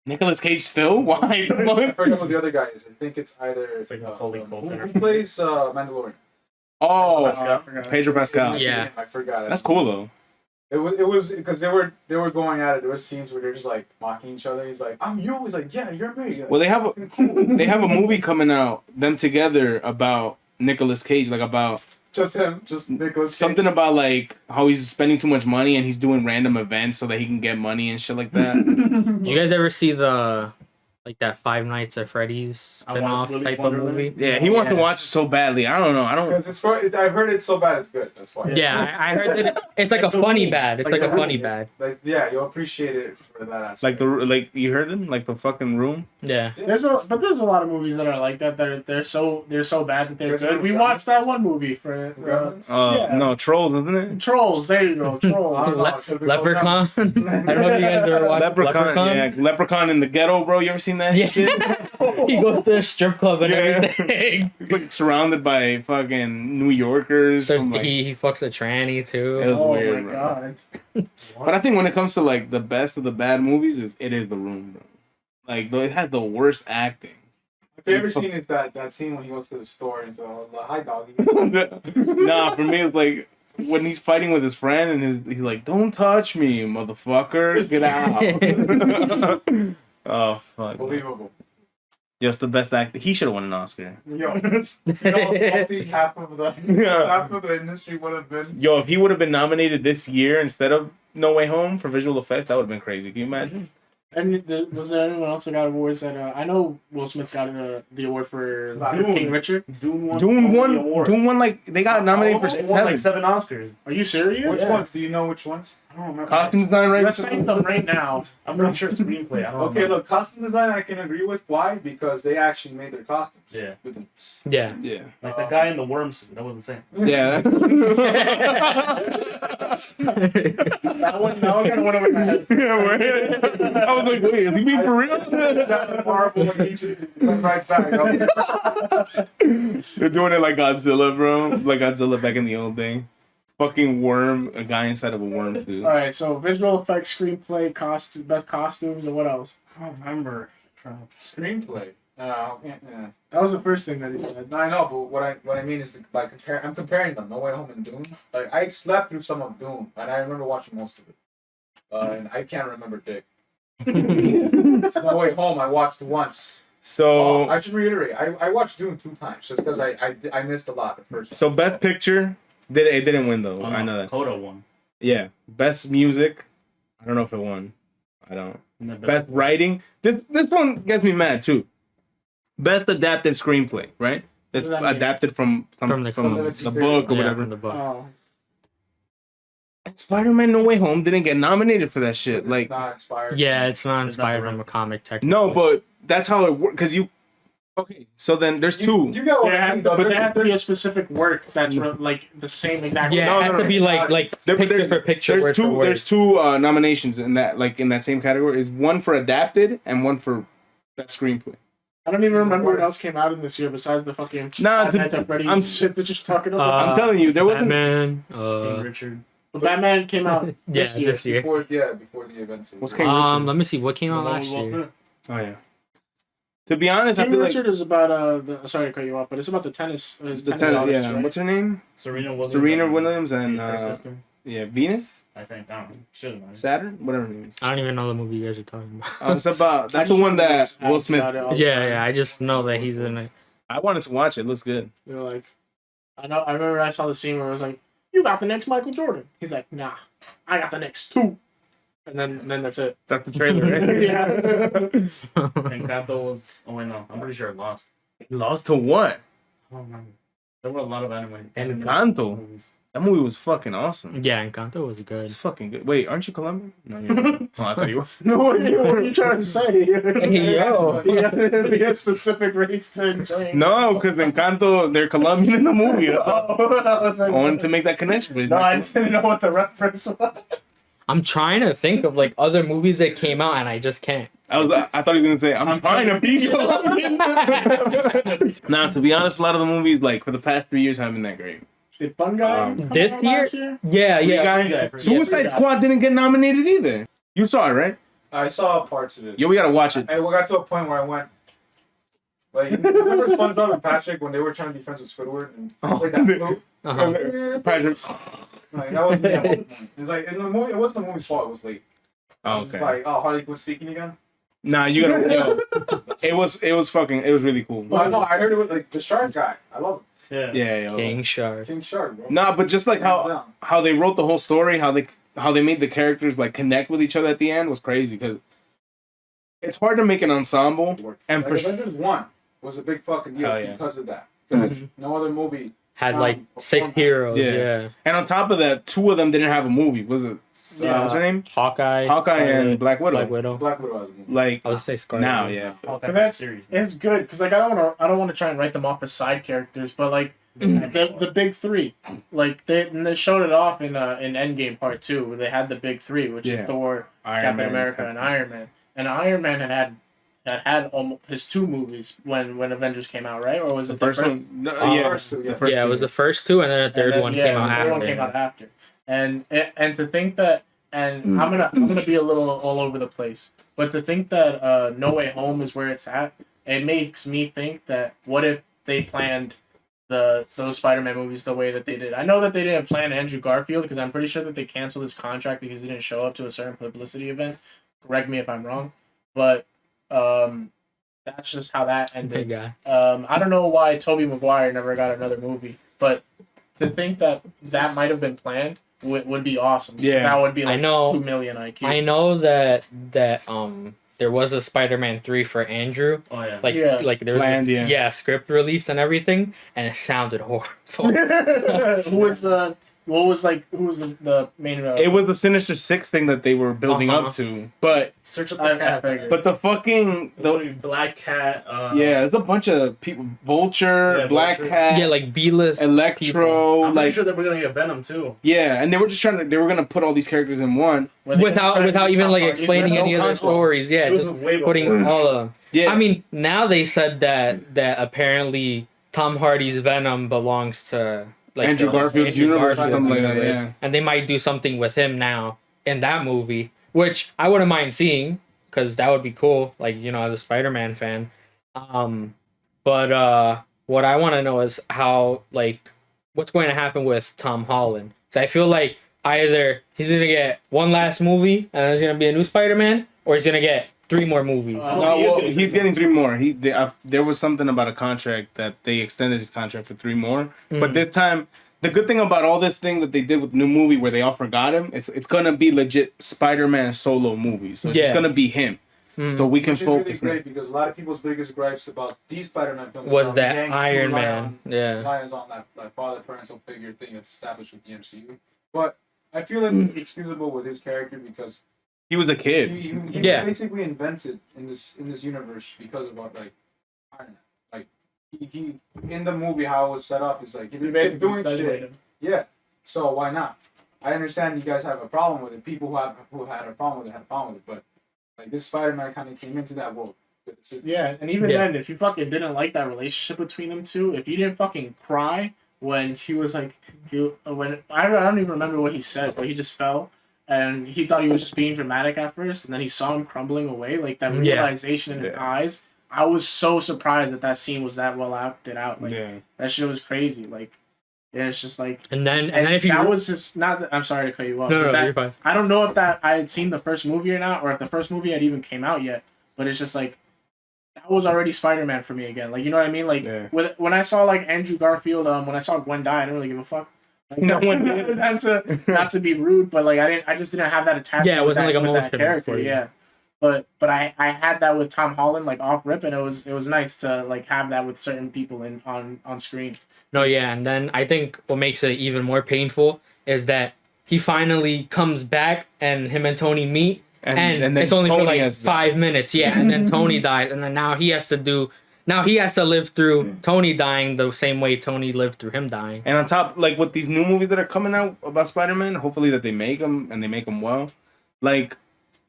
Nicolas Cage still? Why? I forget who the other guy is. I think it's either... It's like Macaulay Culkin or who plays Mandalorian? Oh, I forgot. Pedro Pascal. Yeah. I forgot it. That's cool though. It was because they were going at it. There was scenes where they're just like mocking each other. He's like, "I'm you." He's like, "Yeah, you're me." Like, Well, they have a movie coming out, them together, about Nicolas Cage, like about just him, just Nicholas. something about like how he's spending too much money and he's doing random events so that he can get money and shit like that. Did you guys ever see that Five Nights at Freddy's spinoff Willy's type of Wonderland? movie? Yeah, he wants to watch it so badly. I don't know. I don't. Because I've heard it's so bad it's good. That's why. Yeah, I heard that it's like a funny bad. It's like a funny bad. Like yeah, you'll appreciate it for that aspect. Like you heard them, like the fucking Room. Yeah. There's a lot of movies that are like that. They're so bad that they're There's good. We Gremlins. watched that one movie for Gremlins? Yeah. No, Trolls, isn't it? Trolls. There you go, Trolls. I don't know, it should've been Leprechaun. I called don't know if you guys ever watched Leprechaun. Yeah, Leprechaun in the ghetto, bro. You ever seen that Yeah. shit? He goes to a strip club and Yeah. everything. He's like surrounded by fucking New Yorkers. Starts, from, like- he fucks a tranny It too. was Oh weird, my bro. god. But I think when it comes to like the best of the bad movies, it is The Room, bro. Like it has the worst acting. My favorite scene is that scene when he goes to the store and he's like, "Hi, doggy." Nah, for me it's like when he's fighting with his friend and he's like, "Don't touch me, motherfucker, get out." Oh fuck. Unbelievable. Just the best actor. He should have won an Oscar. Yo, you know how salty half of the industry would have been. Yo, if he would have been nominated this year instead of No Way Home for visual effects, that would have been crazy. Can you imagine? And was there anyone else that got awards that I know Will Smith got the award for Dune. King Richard. Dune won. Dune so many won. awards. Dune won like they got nominated for It won like 7. 7 Oscars. Are you serious? Which ones? Do you know which ones? I don't remember. Costume design, right? Let's name them right now. I'm pretty sure screenplay. I don't Okay, remember. look, costume design I can agree with. Why? Because they actually made their costumes. Yeah. With the, Yeah. Yeah. Like the guy in the worm suit. That was insane. Yeah. That one kind of went over my head. Yeah, right. I was like, wait, is he being for real? that horrible when he just went right back. They're doing it like Godzilla, bro. Like Godzilla back in the old day. Fucking worm, a guy inside of a worm suit. All right, so visual effects, screenplay, best costumes, and what else? I don't remember. Screenplay. Yeah. That was the first thing that he said. No, I know, but what I mean is by I'm comparing them. No Way Home and Dune. Like I slept through some of Dune, and I remember watching most of it. And I can't remember Dick. No Way Home, I watched once. So, I should reiterate. I watched Dune 2 times just because I missed a lot the first. so best picture, it didn't win though. Oh, I know that. Coda won. Yeah, best music. I don't know if it won. I don't. And the Best writing. This one gets me mad too. Best adapted screenplay, right? It's What does that mean? adapted from From the the book or Yeah, whatever. from the book. Oh. And Spider-Man No Way Home didn't get nominated for that shit. It's Like, not inspired. Yeah, it's not It's not inspired the from a comic technically. no, but that's how it works. Because you, okay, so then there's two. You got There has to, but there has to be a specific work that's like the same exact. Yeah, No, it has no, to no. be like There- but picture for picture, word for word. There's two nominations in that, like, in that same category. Is one for adapted and one for best screenplay. I don't even remember what else came out in this year besides the fucking Nah, Five Nights at Freddy's I'm- shit that you're talking about. I'm telling you, there wasn't. Batman. King Richard. But Batman came out Yeah, this year. this year. before the event. What's King Richard? Let me see what came out last Will year. Smith. Oh yeah. To be honest, I King feel Richard is about sorry to cut you off, but it's about the tennis. like His the tennis daughters, yeah. right? What's her name? Serena Williams. Serena Williams and her sister. yeah, Venus, I think. I don't know. She doesn't know. Saturn, whatever her name is. I don't even know the movie you guys are talking about. It's about I that's the just one that remember Will ads Smith. about it all the Yeah, time. yeah. I just know that he's in it. I wanted to watch it. It looks good. You know, like I know. I remember I saw the scene where it was like, "You got the next Michael Jordan." He's like, "Nah, I got the next two." And then that's it. That's the trailer, right? Yeah. And Gato was. Oh wait, no. I'm pretty sure it lost. Lost to what? Oh man. There were a lot of anime. Encanto. movies. That movie was fucking awesome. Yeah, Encanto was good. It's fucking good. Wait, aren't you Colombian? No, you're not. Oh, I thought you were. No, what are you trying to say? Yo. Yeah, be a specific race to enjoy. No, because Encanto, they're Colombian in the movie. That's all. Oh, I was I like, wanted to make that connection, but it's no, not I just didn't know what the reference was. I'm trying to think of like other movies that came out and I just can't. I thought he was gonna say I'm trying to be Colombian. Nah, to be honest, a lot of the movies like for the past 3 years haven't been that great. Did Fun Guy come This out year? last year? Yeah, Free yeah. Guy? Guy. Suicide Free Guy. Squad didn't get nominated either. You saw it, right? I saw parts of it. Yo, we gotta watch it. And we got to a point where I went. Like, remember SpongeBob and Patrick when they were trying to be friends with Squidward and played that flute? Uh-huh. Patrick. Like, that was me at one point. It was like, in the movie, it wasn't the movie's fault, it was late. Oh, It's okay. like, oh, Harley Quinn speaking again? Nah, you gotta. Yo, it was really cool. Well, no, I heard it with, like, the shark guy. I love Yeah. Yeah, yo. King Shark. King Shark, bro. Nah, but just like Hands down. how they wrote the whole story, how they made the characters like connect with each other at the end was crazy because it's hard to make an ensemble. And Like, for Avengers 1 was a big fucking deal Hell yeah. because of that. Mhm. No other movie. Had like 6 heroes. Yeah. Yeah. and on top of that, 2 of them didn't have a movie. Was it? Yeah. What's her name? Hawkeye. Hawkeye and Scarlet, Black Widow. Black Widow. Black Widow has a movie. Like I was say Scarlet. now, yeah. Hawkeye But that's series. it's good because like I don't want to try and write them off as side characters, but like the big three, like they showed it off in Endgame Part 2 where they had the big three, which is Yeah. Thor, Iron Captain Man. America, and Iron Man. And Iron Man had almost his 2 movies when Avengers came out, right? Or was The it first one, no, yeah, first two, yeah. the first Yeah, it two. was the first 2 and then the third And then, one yeah, came out the third after. one came out after. And to think that, and I'm gonna be a little all over the place, but to think that No Way Home is where it's at, it makes me think that what if they planned those Spider-Man movies the way that they did? I know that they didn't plan Andrew Garfield because I'm pretty sure that they canceled his contract because he didn't show up to a certain publicity event. Correct me if I'm wrong, but that's just how that Big ended. guy. I don't know why Tobey Maguire never got another movie, but to think that might have been planned would be awesome. Yeah. That would be like I know. 2 million IQ. I know that there was a Spider-Man 3 for Andrew. Oh yeah. Like Yeah. like there was Planned, this, yeah. script release and everything, and it sounded horrible. Who was the main? It was the Sinister Six thing that they were building Uh-huh. up to, but Search up I the cat. figured. the fucking Black Cat. yeah, there's a bunch of people. Vulture, Yeah, Black Vulture. Cat, Yeah, like B-list people. Electro, I'm pretty like sure that we're gonna get Venom too. yeah, and they were just they were gonna put all these characters in one. Were they gonna without try to without do even Tom like Hardy's explaining Venom? any no other concept. stories. Yeah, It was just way putting before. all of them. Yeah, I mean, now they said that apparently Tom Hardy's Venom belongs to like Andrew the- Garfield's Andrew universe or Garfield something like that. universe. Yeah, And they might do something with him now in that movie, which I wouldn't mind seeing because that would be cool. Like, you know, as a Spider-Man fan. But what I want to know is how, like, what's going to happen with Tom Holland? So I feel like either he's gonna get one last movie and then there's gonna be a new Spider-Man, or he's gonna get 3 more movies. no, well, he's getting 3 more. There was something about a contract that they extended his contract for 3 more, but this time. The good thing about all this thing that they did with the new movie where they all forgot him, it's gonna be legit Spider-Man solo movie. So it's Yeah. just gonna be him. so we can Which is really focus. now. great because a lot of people's biggest gripes about these Spider-Man films Was are that gangs Iron rely Man? on- Yeah. relies on that father parental figure thing that's established with the MCU. But I feel like it's excusable with his character because He was a kid. he Yeah. was basically invented in this universe because of like Iron Man. Like he in the movie how it was set up is like he was doing shit. Yeah. So why not? I understand you guys have a problem with it. People who had a problem with it had a problem with it, but like this Spider-Man kind of came into that world with his sister. Yeah, and even Yeah. then, if you fucking didn't like that relationship between them two, if you didn't fucking cry when he was like, I don't even remember what he said, but he just fell, and he thought he was just being dramatic at first, and then he saw him crumbling away, like that Yeah. realization in his eyes. I was so surprised that scene was that well acted out. Like that shit was crazy. Like, yeah, it's just like. And then if you that was just not. I'm sorry to cut you off. no, but you're fine. I don't know if that I had seen the first movie or not, or if the first movie had even came out yet. But it's just like that was already Spider-Man for me again. Like, you know what I mean? Like when I saw like Andrew Garfield, when I saw Gwen die, I didn't really give a fuck. Like, No one did. not to be rude, but like I just didn't have that attachment. Yeah, it wasn't with like that emotional character. for you. Yeah, but I had that with Tom Holland like off rip, and it was nice to like have that with certain people on screen. No, yeah, and then I think what makes it even more painful is that he finally comes back and him and Tony meet, and then it's only for Tony like has 5 minutes, yeah, and then Tony dies, and then now he has to live through Tony dying the same way Tony lived through him dying. And on top, like with these new movies that are coming out about Spider-Man, hopefully that they make them and they make them well. Like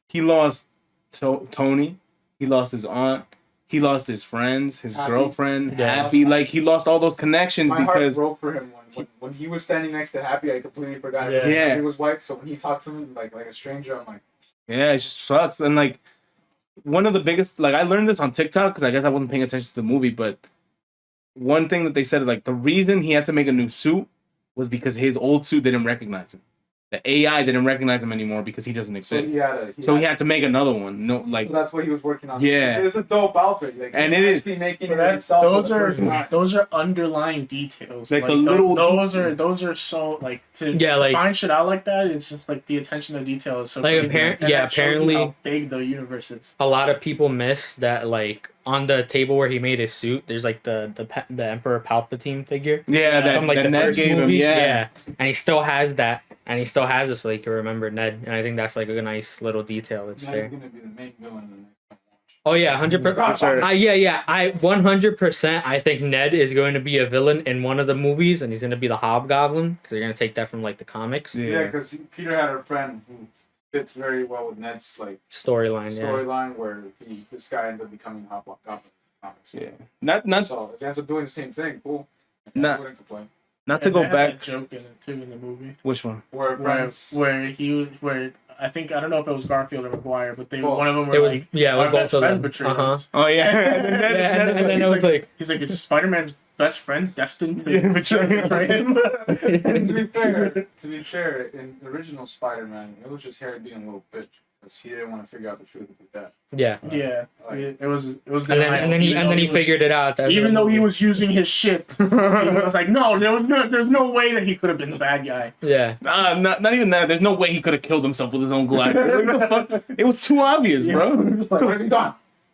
he lost Tony, he lost his aunt, he lost his friends, his Happy. girlfriend, Yeah. Happy. Like he lost all those connections My heart because broke for him when he was standing next to Happy. I completely forgot Yeah. he was white. So when he talked to me like a stranger, I'm like, yeah, it just sucks. And like one of the biggest, like I learned this on TikTok because I guess I wasn't paying attention to the movie, but one thing that they said, like the reason he had to make a new suit was because his old suit didn't recognize him. The AI didn't recognize him anymore because he doesn't so exist. he He had to make another one. No, like so that's what he was working on. Yeah. It's a dope outfit. Like, And he it might is. be making it But himself for those the are first time. those are underlying details. Like the little those are so like to Yeah, like- find shit out like that. It's just like the attention to detail is so Like, crazy. apparent- And yeah, that shows you apparently- how big the universe is. A lot of people miss that, like on the table where he made his suit, there's like the Emperor Palpatine figure yeah, that, from like that the Ned first gave movie, him. Yeah. and he still has that, and he still has it so he can remember Ned, and I think that's like a nice little detail that's Now there. he's gonna be the main villain in the next one. Oh yeah, 100%. Yeah. I 100%. I think Ned is going to be a villain in one of the movies, and he's going to be the Hobgoblin because they're going to take that from like the comics Yeah, because Peter had a friend who fits very well with Ned's like storyline. Yeah. storyline where this guy ends up becoming Hobgoblin in the comics. Yeah. Not So if he ends up doing the same thing, cool. Nah. I wouldn't complain. not to And go they had back. that joke in it too in the movie Which one? Where friends, where I don't know if it was Garfield or McGuire, but Well, one of them It were was, like yeah, it was our both best of friend them. betrayed Uh-huh. us. Oh yeah. Yeah, and then it was like, He's like, is Spider-Man's best friend destined to Yeah, betray him. and to be fair, in the original Spider-Man, it was just Harry being a little bitch because he didn't want to figure out the truth of his dad. yeah. Yeah, Like, it was. And then he figured it out. Even though he was using his shit, he was like, no, there's no way that he could have been the bad guy. Yeah. Not even that. There's no way he could have killed himself with his own glider. Like, the fuck? It was too obvious, bro. what have you done?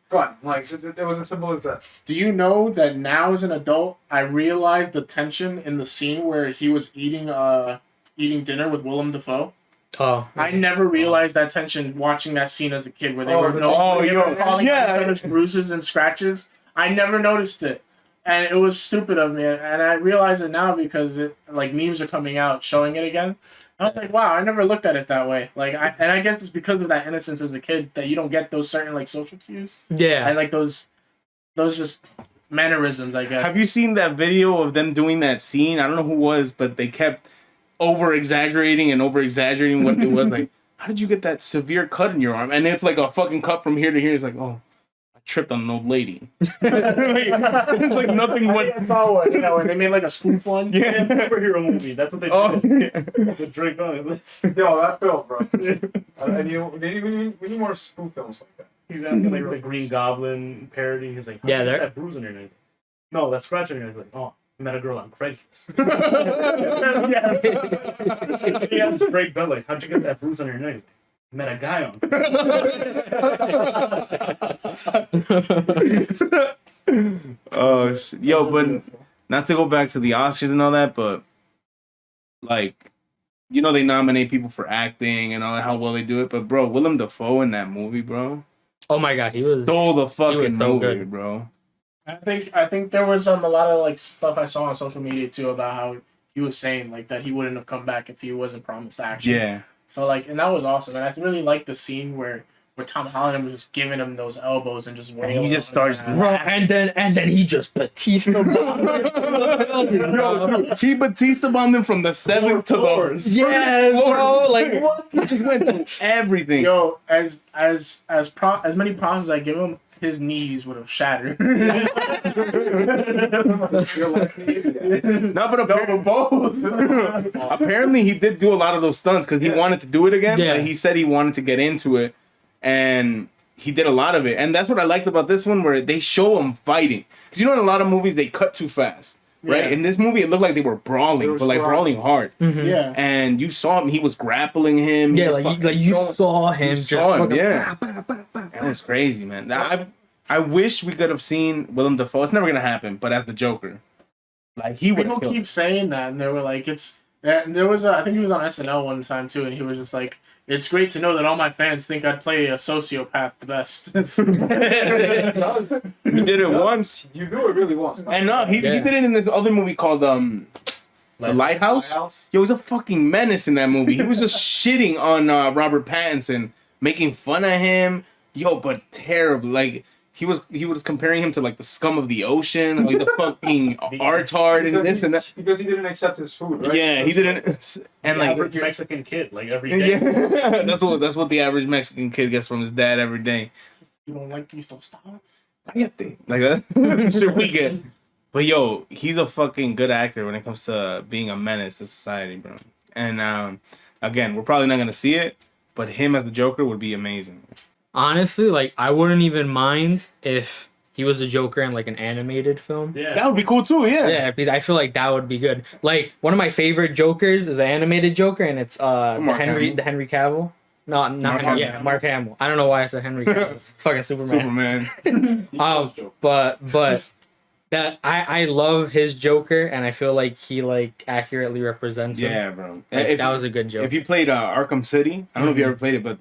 Gone. Like it was as simple as that. Do you know that now as an adult, I realized the tension in the scene where he was eating dinner with Willem Dafoe? Oh. I never realized that tension watching that scene as a kid where they were calling yeah. each other's bruises and scratches. I never noticed it. And it was stupid of me. And I realize it now because like memes are coming out showing it again. I was like, wow, I never looked at it that way. Like, I guess it's because of that innocence as a kid that you don't get those certain like social cues Yeah. and like those just mannerisms, I guess. Have you seen that video of them doing that scene? I don't know who it was, but they kept over exaggerating what it was. Like, how did you get that severe cut in your arm? And it's like a fucking cut from here to here. It's like, oh, I tripped on an old lady. It's like nothing went. I saw one, when they made like a spoof one. Yeah. Superhero movie. That's what they Oh, did. yeah. The Drake on. Yo, that film, bro. And we need more spoof films like that. He's asking like the Green Goblin parody. He's like, Yeah, yeah, they're- that bruise on your nose. No, that scratch on your nose. Like, oh, I met a girl on Craigslist. He asked Drake Bell, like, how'd you get that bruise on your nose? Met a guy on. Oh shit. Yo, but not to go back to the Oscars and all that, but like, you know, they nominate people for acting and all that, how well they do it. But bro, Willem Dafoe in that movie, bro, Oh my god, he was. stole the fucking so movie, good. bro. I think there was a lot of like stuff I saw on social media too about how he was saying like that he wouldn't have come back if he wasn't promised action. Yeah, So like, and that was awesome, and I really liked the scene where Tom Holland was just giving him those elbows and just wailing. he just starts Bro, and then he just Batista bombed him. yo, dude, he Batista bombed him from the seventh to the Yeah, bro, like what? he just went through everything. Yo, as many props as I give him, his knees would have shattered. No, but both. apparently he did do a lot of those stunts because he wanted to do it again. Yeah. Like, he said he wanted to get into it, and he did a lot of it. And that's what I liked about this one, where they show him fighting. Because you know, in a lot of movies they cut too fast, right? Yeah. In this movie, it looked like they were brawling, but like brawling hard. Yeah. And you saw him; he was grappling him. Yeah, He was like you saw him. you just saw him, fucking yeah. That was crazy, man. I wish we could have seen Willem Dafoe. It's never gonna happen, but as the Joker, like he would. People keep saying that, and they were like, "It's." And there was, I think he was on SNL one time too, and he was just like, "It's great to know that all my fans think I'd play a sociopath the best." He did it once, You do it really once. and no, he did it in this other movie called The Lighthouse. Yo, he's a fucking menace in that movie. He was just shitting on Robert Pattinson, making fun of him. Yo, but terrible. Like he was comparing him to like the scum of the ocean. Like the fucking artard and this and that. Because he didn't accept his food, right? Yeah, he didn't. And The like, average Mexican kid, like every day. yeah, that's what the average Mexican kid gets from his dad every day. You don't like these tostadas? Cállate. Like that shit we get. But yo, he's a fucking good actor when it comes to being a menace to society, bro. And again, we're probably not gonna see it, but him as the Joker would be amazing. Honestly, like I wouldn't even mind if he was a Joker in like an animated film. Yeah. That would be cool too, yeah. Yeah, because I feel like that would be good. Like one of my favorite Jokers is an animated Joker, and it's Mark Hamill. the Henry Cavill. No, not Mark Henry. Hamill. Yeah, Mark Hamill. I don't know why I said Henry Cavill. Fucking Superman. But that I love his Joker, and I feel like he like accurately represents him. Yeah, bro. Like, that was a good joke. If you played Arkham City, I don't know if you ever played it, but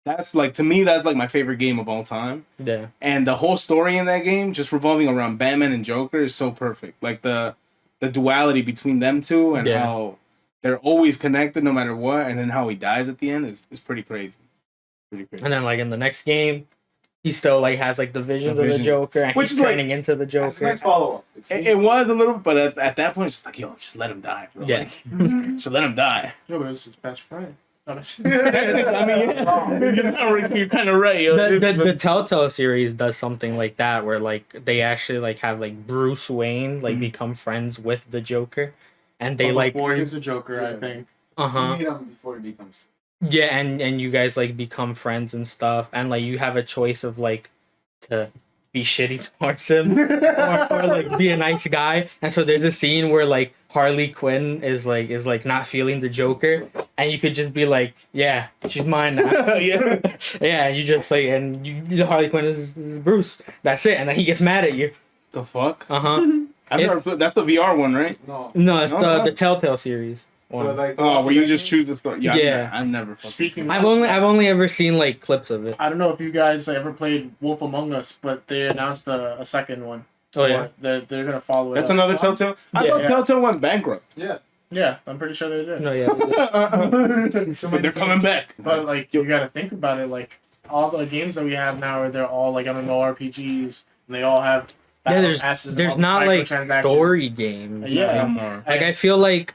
that's like, to me, that's like my favorite game of all time. Yeah. And the whole story in that game, just revolving around Batman and Joker, is so perfect. Like the duality between them two and Yeah. how they're always connected no matter what, and then how he dies at the end is pretty crazy. Pretty crazy. And then like in the next game, he still like has like the visions of the Joker, and Which he's is, like, turning into the That's a Joker. nice follow-up. It was a little, but at that point, it's just like, yo, just let him die, bro. Yeah. Like, just let him die. No, but it's his best friend. I mean, you're kind of right. Yo. The Telltale series does something like that, where like they actually like have like Bruce Wayne like become friends with the Joker, and they like Before he's a Joker, I think. You meet him before he becomes. Yeah, and you guys like become friends and stuff, and like you have a choice of like to be shitty towards him or like be a nice guy. And so there's a scene where like Harley Quinn is like not feeling the Joker, and you could just be like, yeah, she's mine now. Yeah. Yeah, you just like, and the Harley Quinn is Bruce. That's it, and then he gets mad at you. The fuck? That's the VR one, right? No, it's No. the Telltale series one. Where you just choose the story. Yeah. I've never. Speaking I've only ever seen like clips of it. I don't know if you guys ever played Wolf Among Us, but they announced a second one. Oh yeah. They're gonna follow it. That's up. another Telltale. I Yeah. thought Telltale went bankrupt, Yeah, I'm pretty sure they did. No, yeah. but they're coming back. But like, you gotta think about it. Like, all the games that we have now, they're all like MMORPGs, and they all have Yeah, battle passes and there's all these not like microtransactions. story games Yeah. anymore. Like I feel like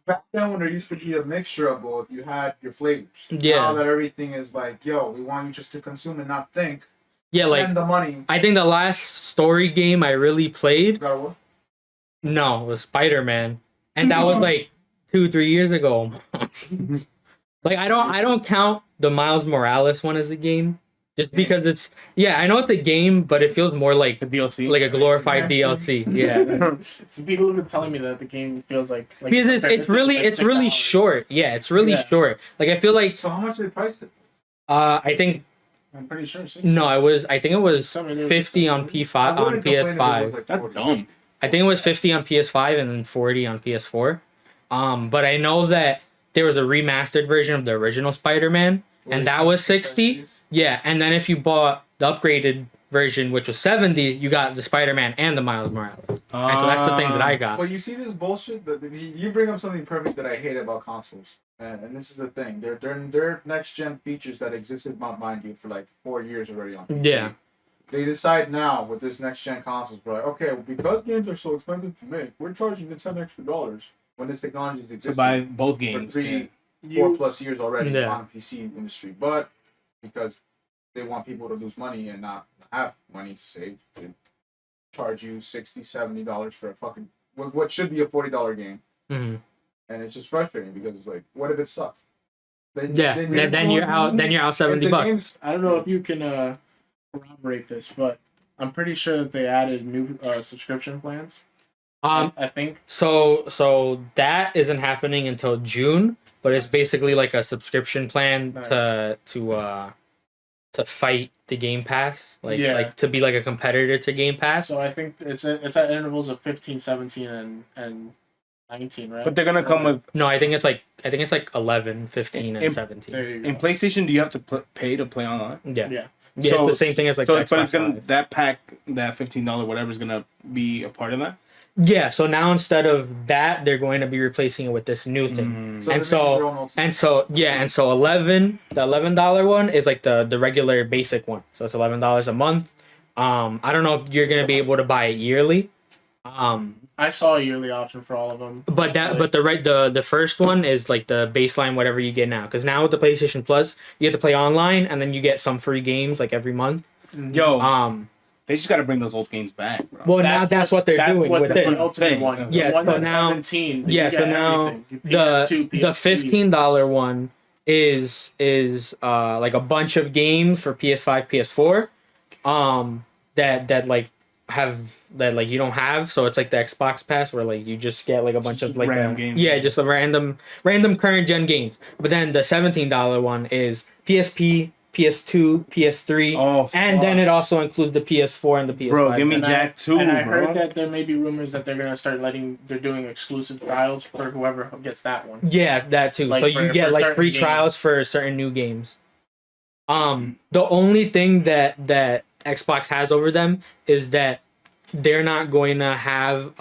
Back then, when there used to be a mixture of both, you had your flavors. Yeah. Now that everything is like, yo, we want you just to consume and not think. yeah, like Spend the money. I think the last story game I really played, Got what? no, was Spider-Man, and that was like 2-3 years ago. Like I don't count the Miles Morales one as a game, just because it's I know it's a game, but it feels more like The DLC. a glorified DLC. Yeah. Some people have been telling me that the game feels like Because it's really 6 hours. short. Yeah, it's really Yeah. short. Like I feel like So how much they priced it? I think I'm pretty sure. 60. no, I think it was Something there was 50 on something. P5 I on wouldn't complain if it was PS5. like That's 40. dumb. I think it was 50 on PS5 and then 40 on PS4. But I know that there was a remastered version of the original Spider-Man, and that was 60. Yeah, and then if you bought the upgraded version, which was 70, you got the Spider-Man and the Miles Morales. And so that's the thing that I got. But you see this bullshit. You bring up something perfect that I hate about consoles, and this is the thing. They're next gen features that existed, mind you, for like 4 years already on PC. Yeah. They decide now with this next gen consoles, we're like, okay, well, because games are so expensive to make, we're charging the $10 extra when this technology is To existing buy both for games. 4+ years already Yeah. on the PC industry. But because they want people to lose money and not have money to save, they charge you $60-$70 for a fucking what should be a $40 game. Mhm. And it's just frustrating because it's like, what if it sucks? Then Then you're out 70 bucks. I don't know if you can corroborate this, but I'm pretty sure that they added new subscription plans. I think. So that isn't happening until June, but it's basically like a subscription plan Nice. to fight the Game Pass, Yeah. like to be like a competitor to Game Pass. So I think it's at intervals of 15, 17, and 19, right? But they're gonna come with No, I think it's like 11, 15, and In- 17. There you go. in PlayStation. Do you have to pay to play online? Yeah. Yeah. Yeah, So- it's the same thing as like So, the but Xbox it's gonna Live. that pack, that $15 whatever is gonna be a part of that. Yeah, so now instead of that, they're going to be replacing it with this new thing. Mm. they're And making so- their own ultimate. And so 11, the $11 one is like the regular basic one. So it's $11 a month. I don't know if you're gonna be able to buy it yearly. I saw a yearly option for all of them. But the first one is like the baseline whatever you get now. Because now with the PlayStation Plus, you get to play online and then you get some free games like every month. Yo, they just gotta bring those old games back, bro. Well, now that's what they're doing with the it. ultimate Saying. one. Yeah, the one so that's now- 17. Yeah, you so get now everything. Your the PS2, the PS3. $15 one is like a bunch of games for PS5, PS4, that like have that like you don't have. So it's like the Xbox Pass where like you just get like a bunch of like random games. Yeah, just a random current gen games. But then the $17 one is PSP, PS2, PS3, Oh, and fuck. then it also includes the PS4 and the PS5. Bro, give me And Jack 2, And I bro. heard that there may be rumors that they're gonna start they're doing exclusive trials for whoever gets that one. Yeah, that too. Like So for- you get for like certain free trials games. for certain new games. The only thing that Xbox has over them is that they're not going to have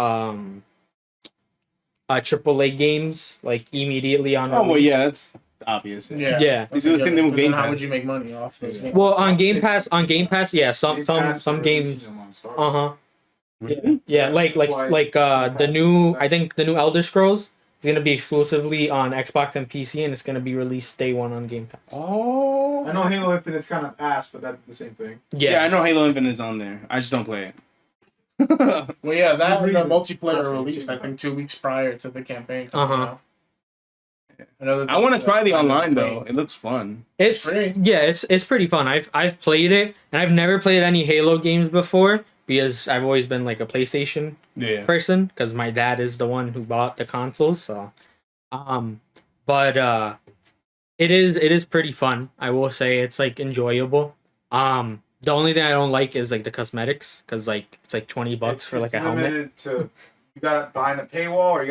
AAA games like immediately on. Oh well, release. yeah, that's obvious. Yeah. That's They do the a same given, thing with 'cause then Game how Pass. would you make money off those games? Well, on Game Pass, yeah, some Game Pass some are games. releasing them on Star. Uh-huh. Really? Yeah, like That's why the Pass new is I think the new Elder Scrolls is gonna be exclusively on Xbox and PC, and it's gonna be released day one on Game Pass. Oh. I know Halo Infinite's kind of ass, but that's the same thing. Yeah, I know Halo Infinite is on there. I just don't play it. Well, yeah, that Good the reason. multiplayer released I think 2 weeks prior to the campaign coming Uh-huh. out. I know that I want to try the online play. though. It looks fun. It's free. yeah, it's pretty fun. I've played it, and I've never played any Halo games before because I've always been like a PlayStation Yeah. person because my dad is the one who bought the consoles. So, but it is pretty fun. I will say it's like enjoyable. The only thing I don't like is like the cosmetics because like it's like $20 for like a helmet. Limited to you gotta behind a paywall or you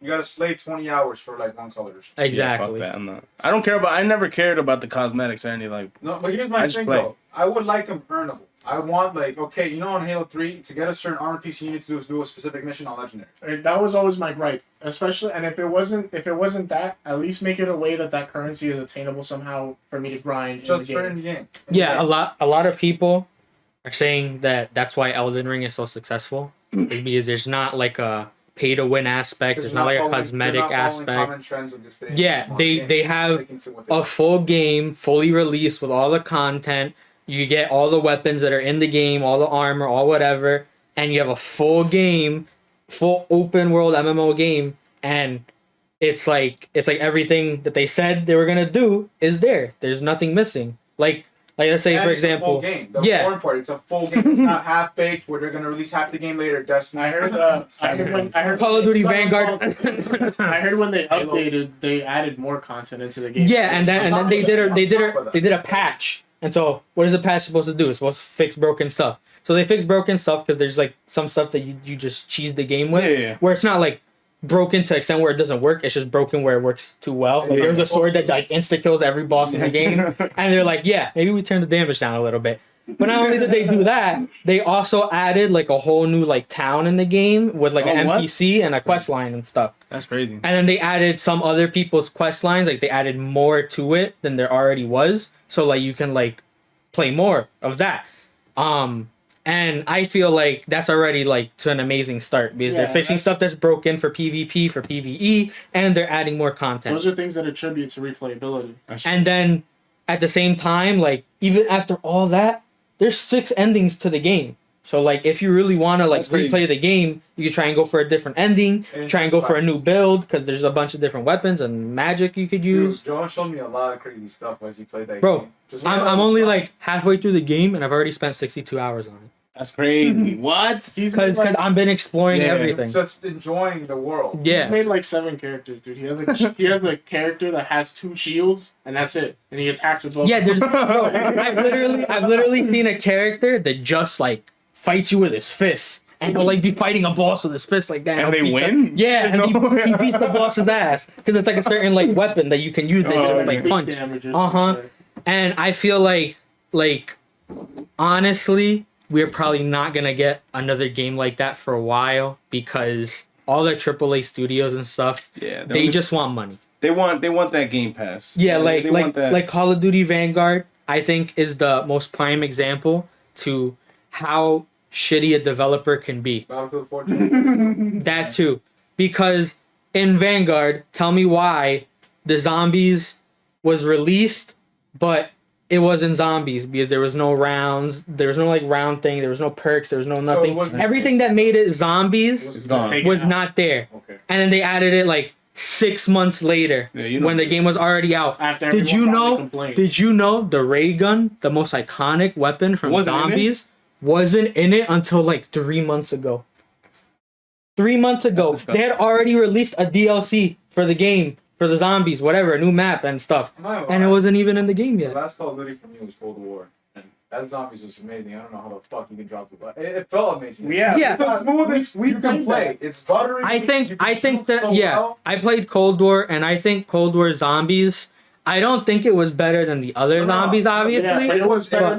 gotta slave 20 hours for like one colors. Yeah, fuck Exactly. that. I'm not. I don't care about. I never cared about the cosmetics or any like. No, but here's I my just thing play. though. I would like them earnable. I want like, okay, you know, on Halo 3, to get a certain armor piece, you need to do a specific mission on Legendary. That was always my gripe, especially, and if it wasn't that, at least make it a way that currency is attainable somehow for me to grind Just in for the in game. the game. Yeah, a lot of people are saying that that's why Elden Ring is so successful is because there's not like a pay to win aspect. 'Cause There's they're not like a following- cosmetic they're not following aspect. common trends of this day. Yeah, Just one they- game, they just have sticking to what they A want. full game, fully released with all the content. You get all the weapons that are in the game, all the armor, all whatever, and you have a full game, full open world MMO game, and it's like everything that they said they were gonna do is there. There's nothing missing. Like Like let's say And for it's a full example, game. The yeah. important part, it's a full game. It's not half baked where they're gonna release half the game later. Destiny. I heard Call of Duty Vanguard. I heard when they Halo. updated, they added more content into the game. Yeah, and then they did a patch. And so what is a patch supposed to do? It's supposed to fix broken stuff. So they fix broken stuff because there's like some stuff that you just cheese the game with, Yeah. where it's not like broken to the extent where it doesn't work. It's just broken where it works too well. Like there's a sword that like insta kills every boss in the game, and they're like, yeah, maybe we turn the damage down a little bit. But not only did they do that, they also added like a whole new like town in the game with like an what? NPC and a quest line and stuff. That's crazy. And then they added some other people's quest lines. Like they added more to it than there already was. So like you can like play more of that. And I feel like that's already like to an amazing start because they're fixing stuff that's broken for PvP, for PvE, and they're adding more content. Those are things that attribute to replayability. And then at the same time, like even after all that, there's 6 endings to the game. So like if you really want to like replay the game, you can try and go for a different ending, try and go for a new build because there's a bunch of different weapons and magic you could use. Dude, John showed me a lot of crazy stuff as he played that Bro, game. I'm only like halfway through the game and I've already spent 62 hours on it. That's crazy. What? Because I've been exploring everything. He's just enjoying the world. Yeah. He's made like 7 characters, dude. He has a character that has 2 shields, and that's it. And he attacks with both. Yeah, there's I've literally seen a character that just like fights you with his fists. And he'll like be fighting a boss with his fist like that. And they win? Yeah, and he beats the boss's ass. Because it's like a certain like weapon that you can use that just like punch. And I feel like honestly, we're probably not gonna get another game like that for a while because all the AAA studios and stuff, they just want money. They want that Game Pass. Yeah, they want that. like Call of Duty Vanguard, I think is the most prime example to how shitty a developer can be. Battlefield 14. That too. Because in Vanguard, tell me why the zombies was released, but it wasn't zombies because there was no rounds, there was no like round thing, there was no perks, there was no nothing. Everything that made it zombies was not there. Okay. And then they added it like 6 months later when the game was already out. Did you know the ray gun, the most iconic weapon from zombies, wasn't in it until like 3 months ago. 3 months ago. They had already released a DLC for the game, for the zombies, whatever, a new map and stuff. And it wasn't even in the game yet. The last Call of Duty for me was Cold War. And that zombies was amazing. I don't know how the fuck you can drop it, but it felt amazing. Yeah. It's the smoothest we can play. It's buttery. I think that I played Cold War and I think Cold War Zombies, I don't think it was better than the other zombies, obviously. Yeah, but it was better.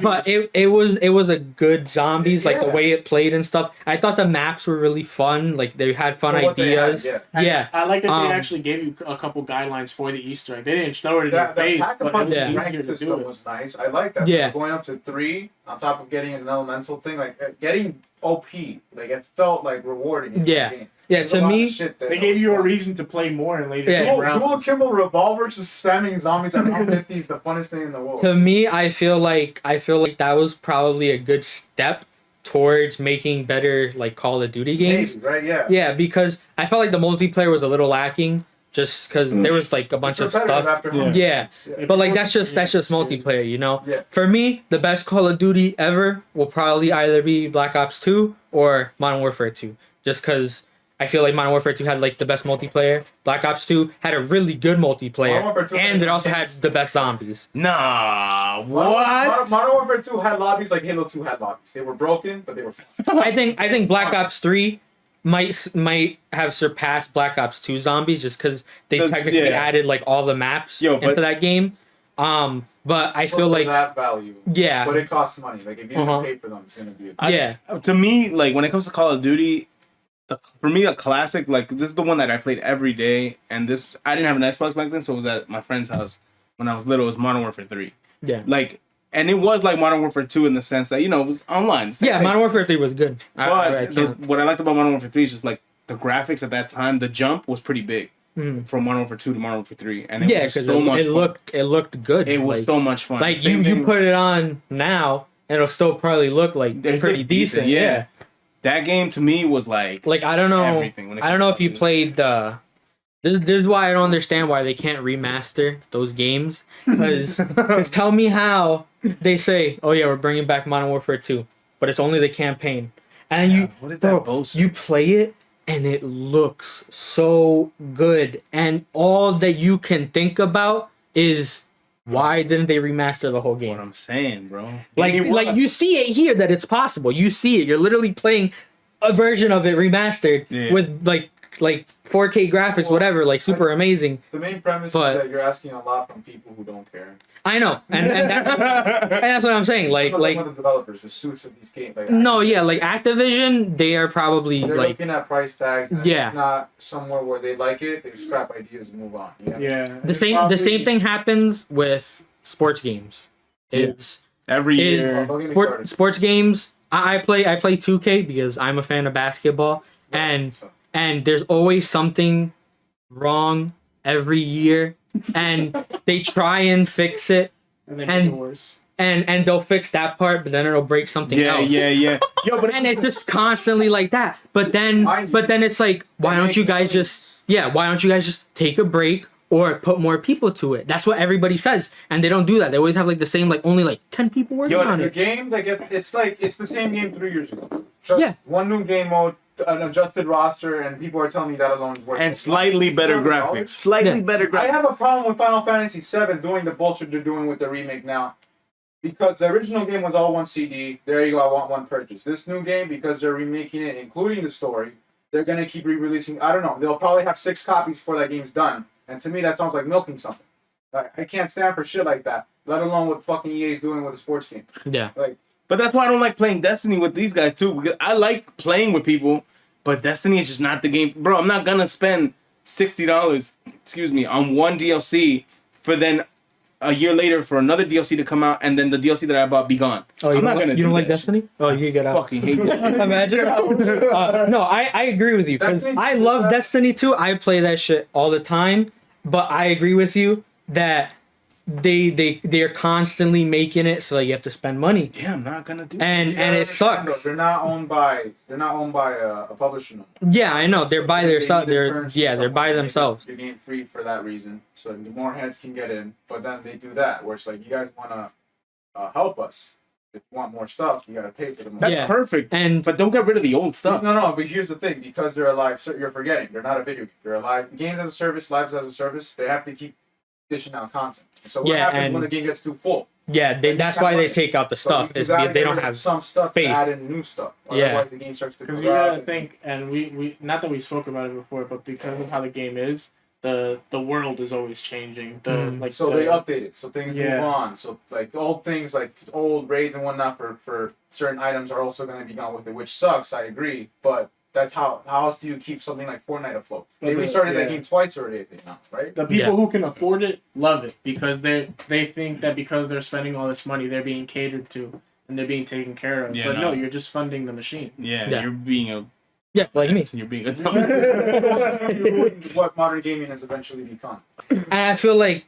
But it was a good zombies, like the way it played and stuff. I thought the maps were really fun, like they had fun ideas. Yeah. I like that they actually gave you a couple guidelines for the Easter egg. They didn't throw it in your face, but the rank system was nice. I like that. Yeah. Going up to 3 on top of getting an elemental thing, like getting OP, like it felt like rewarding. In the game. Yeah, to me, they gave you a reason to play more in later rounds. Dual Kimball revolvers just spamming zombies at 150 is the funnest thing in the world. To me, I feel like that was probably a good step towards making better like Call of Duty games. Maybe, right? Yeah. Yeah, because I felt like the multiplayer was a little lacking. Just because there was like a bunch of stuff. Yeah. But like that's just multiplayer, you know? Yeah. For me, the best Call of Duty ever will probably either be Black Ops 2 or Modern Warfare 2. Just because I feel like Modern Warfare 2 had like the best multiplayer. Black Ops 2 had a really good multiplayer. And it also had the best zombies. Nah, what? Modern Warfare 2 had lobbies like Halo 2 had lobbies. They were broken, but they were fun. I think Black Ops 3 might have surpassed Black Ops 2 zombies just because they technically added like all the maps into that game. But I feel like that value. Yeah. But it costs money. Like if you didn't pay for them, it's gonna be To me, like when it comes to Call of Duty, for me a classic, like this is the one that I played every day, and this I didn't have an Xbox back then, so it was at my friend's house when I was little. It was Modern Warfare 3. Yeah. Like, and it was like Modern Warfare 2 in the sense that, you know, it was online. Yeah, Modern Warfare 3 was good. But what I liked about Modern Warfare 3 is just like the graphics at that time. The jump was pretty big from Modern Warfare 2 to Modern Warfare 3, and it was so much fun. It looked good. It was so much fun. Like you put it on now, and it'll still probably look like pretty decent. Yeah. That game to me was like I don't know. everything I don't know if you played there's This is why I don't understand why they can't remaster those games. Because tell me how they say, oh yeah, we're bringing back Modern Warfare 2, but it's only the campaign. And What is that bro, bullshit? you play it and it looks so good. And all that you can think about is why didn't they remaster the whole What game? I'm saying, bro. Like you see it here that it's possible. You see it. You're literally playing a version of it remastered with like 4K graphics, whatever, like super amazing. The main premise But- is that you're asking a lot from people who don't care. I know, and that's what I'm saying. Like One of the developers, the suits of these games. Like, no, yeah, like Activision, they are probably they're like looking at price tags. And Yeah. It's not somewhere where they like it. They scrap ideas and move on. You know? Yeah. the same thing happens with sports games. It's Every It- year. Don't get me started. sports games. I play 2K because I'm a fan of basketball, and So, there's always something wrong every year, and they try and fix it, And then and- make it worse. and they'll fix that part, but then it'll break something Yeah, else. yeah. Yo, but And it's just constantly like that. But then Mind you, it's like, why they don't you make guys millions. why don't you guys just take a break or put more people to it? That's what everybody says. And they don't do that. They always have like the same, like only like 10 people working on the it. game that gets it's the same game 3 years ago. Just Yeah. one new game mode, an adjusted roster, and people are telling me that alone is worth and it. slightly better $0. graphics. Slightly Yeah. better I graphics. have a problem with Final Fantasy VII doing the bullshit they're doing with the remake now. Because the original game was all one CD. There you go, I want one purchase. This new game, because they're remaking it, including the story, they're going to keep re-releasing. I don't know. They'll probably have 6 copies before that game's done. And to me, that sounds like milking something. Like, I can't stand for shit like that. Let alone what fucking EA's doing with a sports game. Yeah. Like, But that's why I don't like playing Destiny with these guys too, because I like playing with people, but Destiny is just not the game. Bro, I'm not gonna spend $60, on one DLC for then a year later for another DLC to come out and then the DLC that I bought be gone. Oh, you I'm don't not like, gonna you do don't like that Destiny? Oh, you get shit. I out. fucking hate Destiny. Imagine. No, I agree with you because Destiny- I love Destiny 2. I play that shit all the time, but I agree with you that they're constantly making it so that you have to spend money, Yeah, I'm not gonna do that. and you gotta it understand, sucks. though, they're not owned by a publisher. No. Yeah, I know they're by They themselves. need the They're currency they're somewhere by to make themselves. Your game free for that reason, so the more heads can get in. But then they do that, where it's like you guys want to help us. If you want more stuff, you gotta pay for the more. That's Yeah. perfect. And But don't get rid of the old stuff. No, but here's the thing: because they're a live, you're forgetting they're not a video game. They're a live games as a service, lives as a service. They have to keep dishing out content. So what Yeah, happens and- when the game gets too full? yeah, that's why they take out the So stuff you is gotta because they get don't rid of have. some stuff space. to add in new stuff. Yeah. Otherwise, the game starts to Because go you gotta out. think, and we not that we spoke about it before, but because of how the game is, the world is always changing. So they update it, so things Yeah. move on. So like the old things, like old raids and whatnot for certain items are also going to be gone with it, which sucks. I agree, but that's how else do you keep something like Fortnite afloat? They But restarted that yeah. game twice already, I think now, right? The people Yeah. who can afford it love it because they think that because they're spending all this money, they're being catered to and they're being taken care of. Yeah, but no. no, you're just funding the machine. Yeah, Yeah. you're being a Yeah, like me. You're being a What modern gaming has eventually become. And I feel like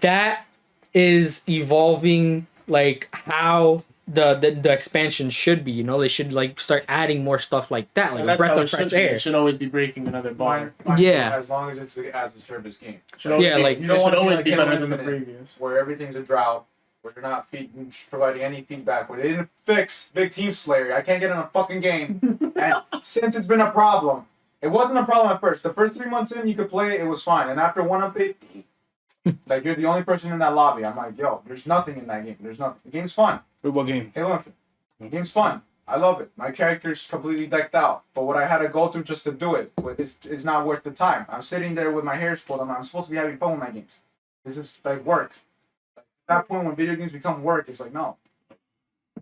that is evolving, like how the expansion should be. You know, they should like start adding more stuff like that, like And a that's breath how of it should fresh be. air. It should always be breaking another bar. Yeah. As long as it's as a service game. Should always Yeah, be, like- it You don't should wanna be always like be Halo better than the Infinite. previous. Where everything's a drought, where you're not providing any feedback, where they didn't fix Big Team Slayer. I can't get in a fucking game. And since it's been a problem, it wasn't a problem at first. The first 3 months in, you could play it, it was fine. And after one update, like you're the only person in that lobby. I'm like, yo, there's nothing in that game. There's nothing. The game's fun. What game? Halo Infinite. The game's fun. I love it. My character's completely decked out. But what I had to go through just to do it is not worth the time. I'm sitting there with my hair pulled. I'm supposed to be having fun with my games. This is like work. At that point, when video games become work, it's like, no.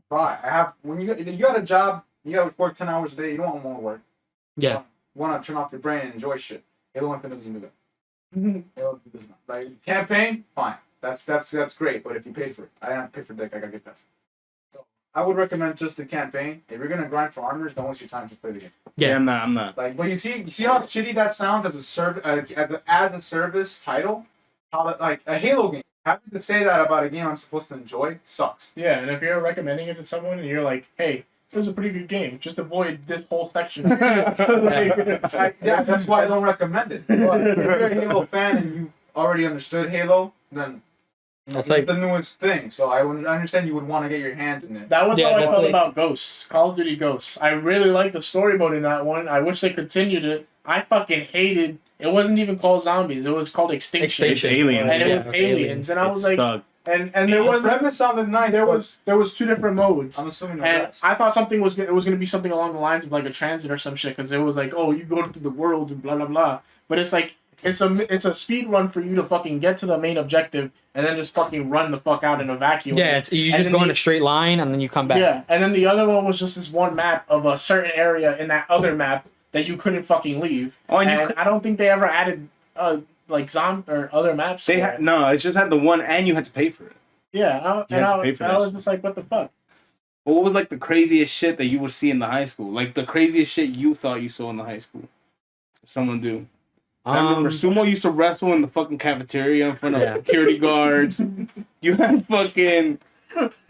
Bye. If you got a job, you got to work 10 hours a day, you don't want more work. Yeah. You want to turn off your brain and enjoy shit. Halo Infinite doesn't do that. Halo Infinite does not. Like, campaign, fine. That's great, but if you paid for it, I didn't have to pay for dick, I got Game Pass. So I would recommend just the campaign. If you're gonna grind for armors, don't waste your time, just play the game. Yeah. I'm not. Like, but you see how shitty that sounds as a as a service title. How like a Halo game. Having to say that about a game I'm supposed to enjoy sucks. Yeah, and if you're recommending it to someone and you're like, hey, It was a pretty good game. Just avoid this whole section. Yeah, that's why I don't recommend it. But if you're a Halo fan and you already understood Halo, then That's it's like- the newest thing. So I understand you would want to get your hands in it. That was Yeah, how I that's felt like- about Ghosts. Call of Duty Ghosts. I really liked the story mode in that one. I wish they continued it. I fucking hated. It wasn't even called Zombies. It was called Extinction. It's aliens. And it Yeah, was aliens. And I was It like, sucked. and The there was premise sounded nice. there but was two different modes. I'm assuming no And rest. I thought something was it was gonna be something along the lines of like a transit or some shit, because it was like, oh, you go through the world and blah blah blah. But it's like it's a speed run for you to fucking get to the main objective and then just fucking run the fuck out in a vacuum. Yeah, you And just then go in the- a straight line and then you come back. Yeah, and then the other one was just this one map of a certain area in that other map that you couldn't fucking leave. Oh, and and I don't think they ever added like zombie or other maps. They to had it. no. It just had the one, and you had to pay for it. Yeah, You had to pay for I that was shit. just like, what the fuck? But what was like the craziest shit that you would see in the high school? Like the craziest shit you thought you saw in the high school? Someone do. I remember Sumo used to wrestle in the fucking cafeteria in front of Yeah. security guards. You had fucking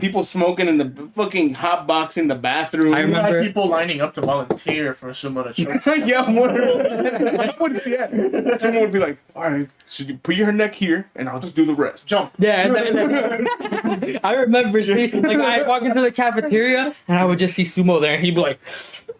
people smoking in the fucking hot box in the bathroom. I You had remember- people lining up to volunteer for sumo to choke. Yeah, Sumo would be like, all right, so you put your neck here, and I'll just do the rest. Jump. Yeah, I remember seeing, like, I'd walk into the cafeteria and I would just see Sumo there and he'd be like,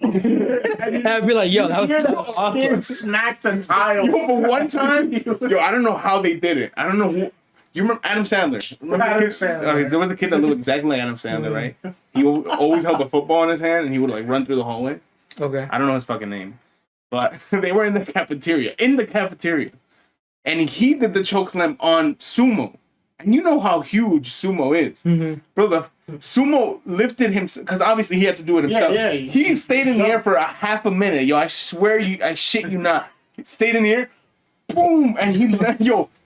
and I'd be like, yo, that was awesome. Skin smacked the tile. Yo, but one time, I don't know how they did it. I don't know who. You remember Adam Sandler? Remember the Adam kid? Sandler. Okay, there was a kid that looked exactly like Adam Sandler, right? He always held the football in his hand, and he would like run through the hallway. Okay. I don't know his fucking name, but they were in the cafeteria, and he did the choke slam on Sumo, and you know how huge Sumo is, bro. The Sumo lifted him because obviously he had to do it himself. Yeah, He stayed in the air for a half a minute, yo. I swear you, I shit you not. He stayed in the air, boom, and he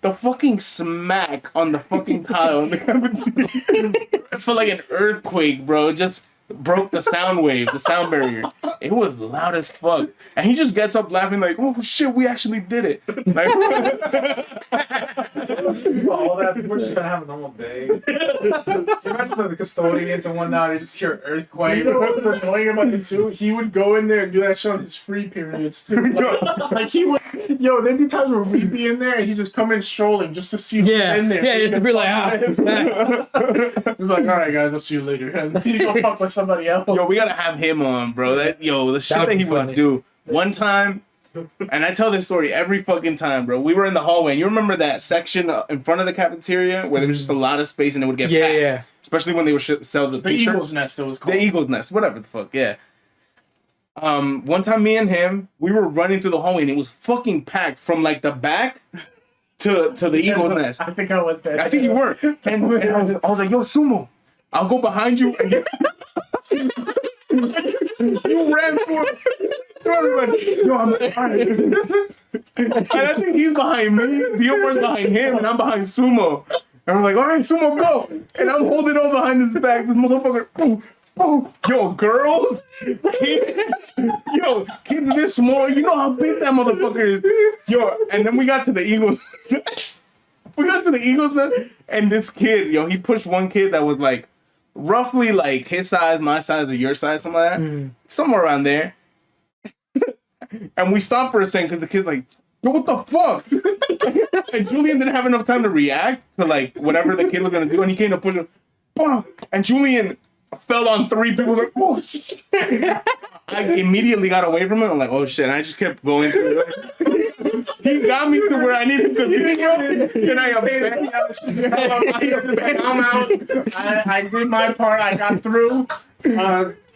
the fucking smack on the fucking tile in the cafeteria. It felt like an earthquake, bro. It just broke the sound wave, the sound barrier. It was loud as fuck. And he just gets up laughing like, oh shit, we actually did it. Like, All that people are just gonna have a normal day. Imagine the custodians and whatnot, they just hear earthquake. You know what was annoying about it too? He would go in there and do that shit on his free periods too. Like he would, there'd be times where we'd be in there and he'd just come in strolling just to see who's Yeah, in there. yeah, so he just to could be like, fuck with him. He'd be like, all right, guys, I'll see you later. And then he'd go fuck with somebody else. yo, we gotta have him on, bro. The shit would that he be would funny. do. One time, and I tell this story every fucking time, bro. We were in the hallway, and you remember that section in front of the cafeteria where there was just a lot of space and it would get packed? Yeah. Especially when they would sell the The t-shirts. Eagle's Nest, it was called. The Eagle's Nest, whatever the fuck, yeah. One time, me and him, we were running through the hallway, and it was fucking packed from like the back to the Eagle's Nest. I think I was there. I think you were, and I was like, "Yo, Sumo, I'll go behind you." And you ran through everybody. Yo, I'm behind. And I think he's behind me. Diomar's behind him, and I'm behind Sumo. And we're like, "All right, Sumo, go!" And I'm holding on behind his back. This motherfucker, boom. Oh, yo, girls, kids this small. You know how big that motherfucker is. Yo, and then we got to the Eagles. Nest, and this kid, he pushed one kid that was like roughly like his size, my size, or your size, something like that, somewhere around there. And we stopped for a second because the kid's like, "Yo, what the fuck?" And Julian didn't have enough time to react to like whatever the kid was gonna do, and he came to push him. Boom! And Julian fell on three people. Like, oh shit! I immediately got away from him. I'm like, oh shit! And I just kept going through. He got me to where I needed to be, bro. And I'm out. I did my part. I got through.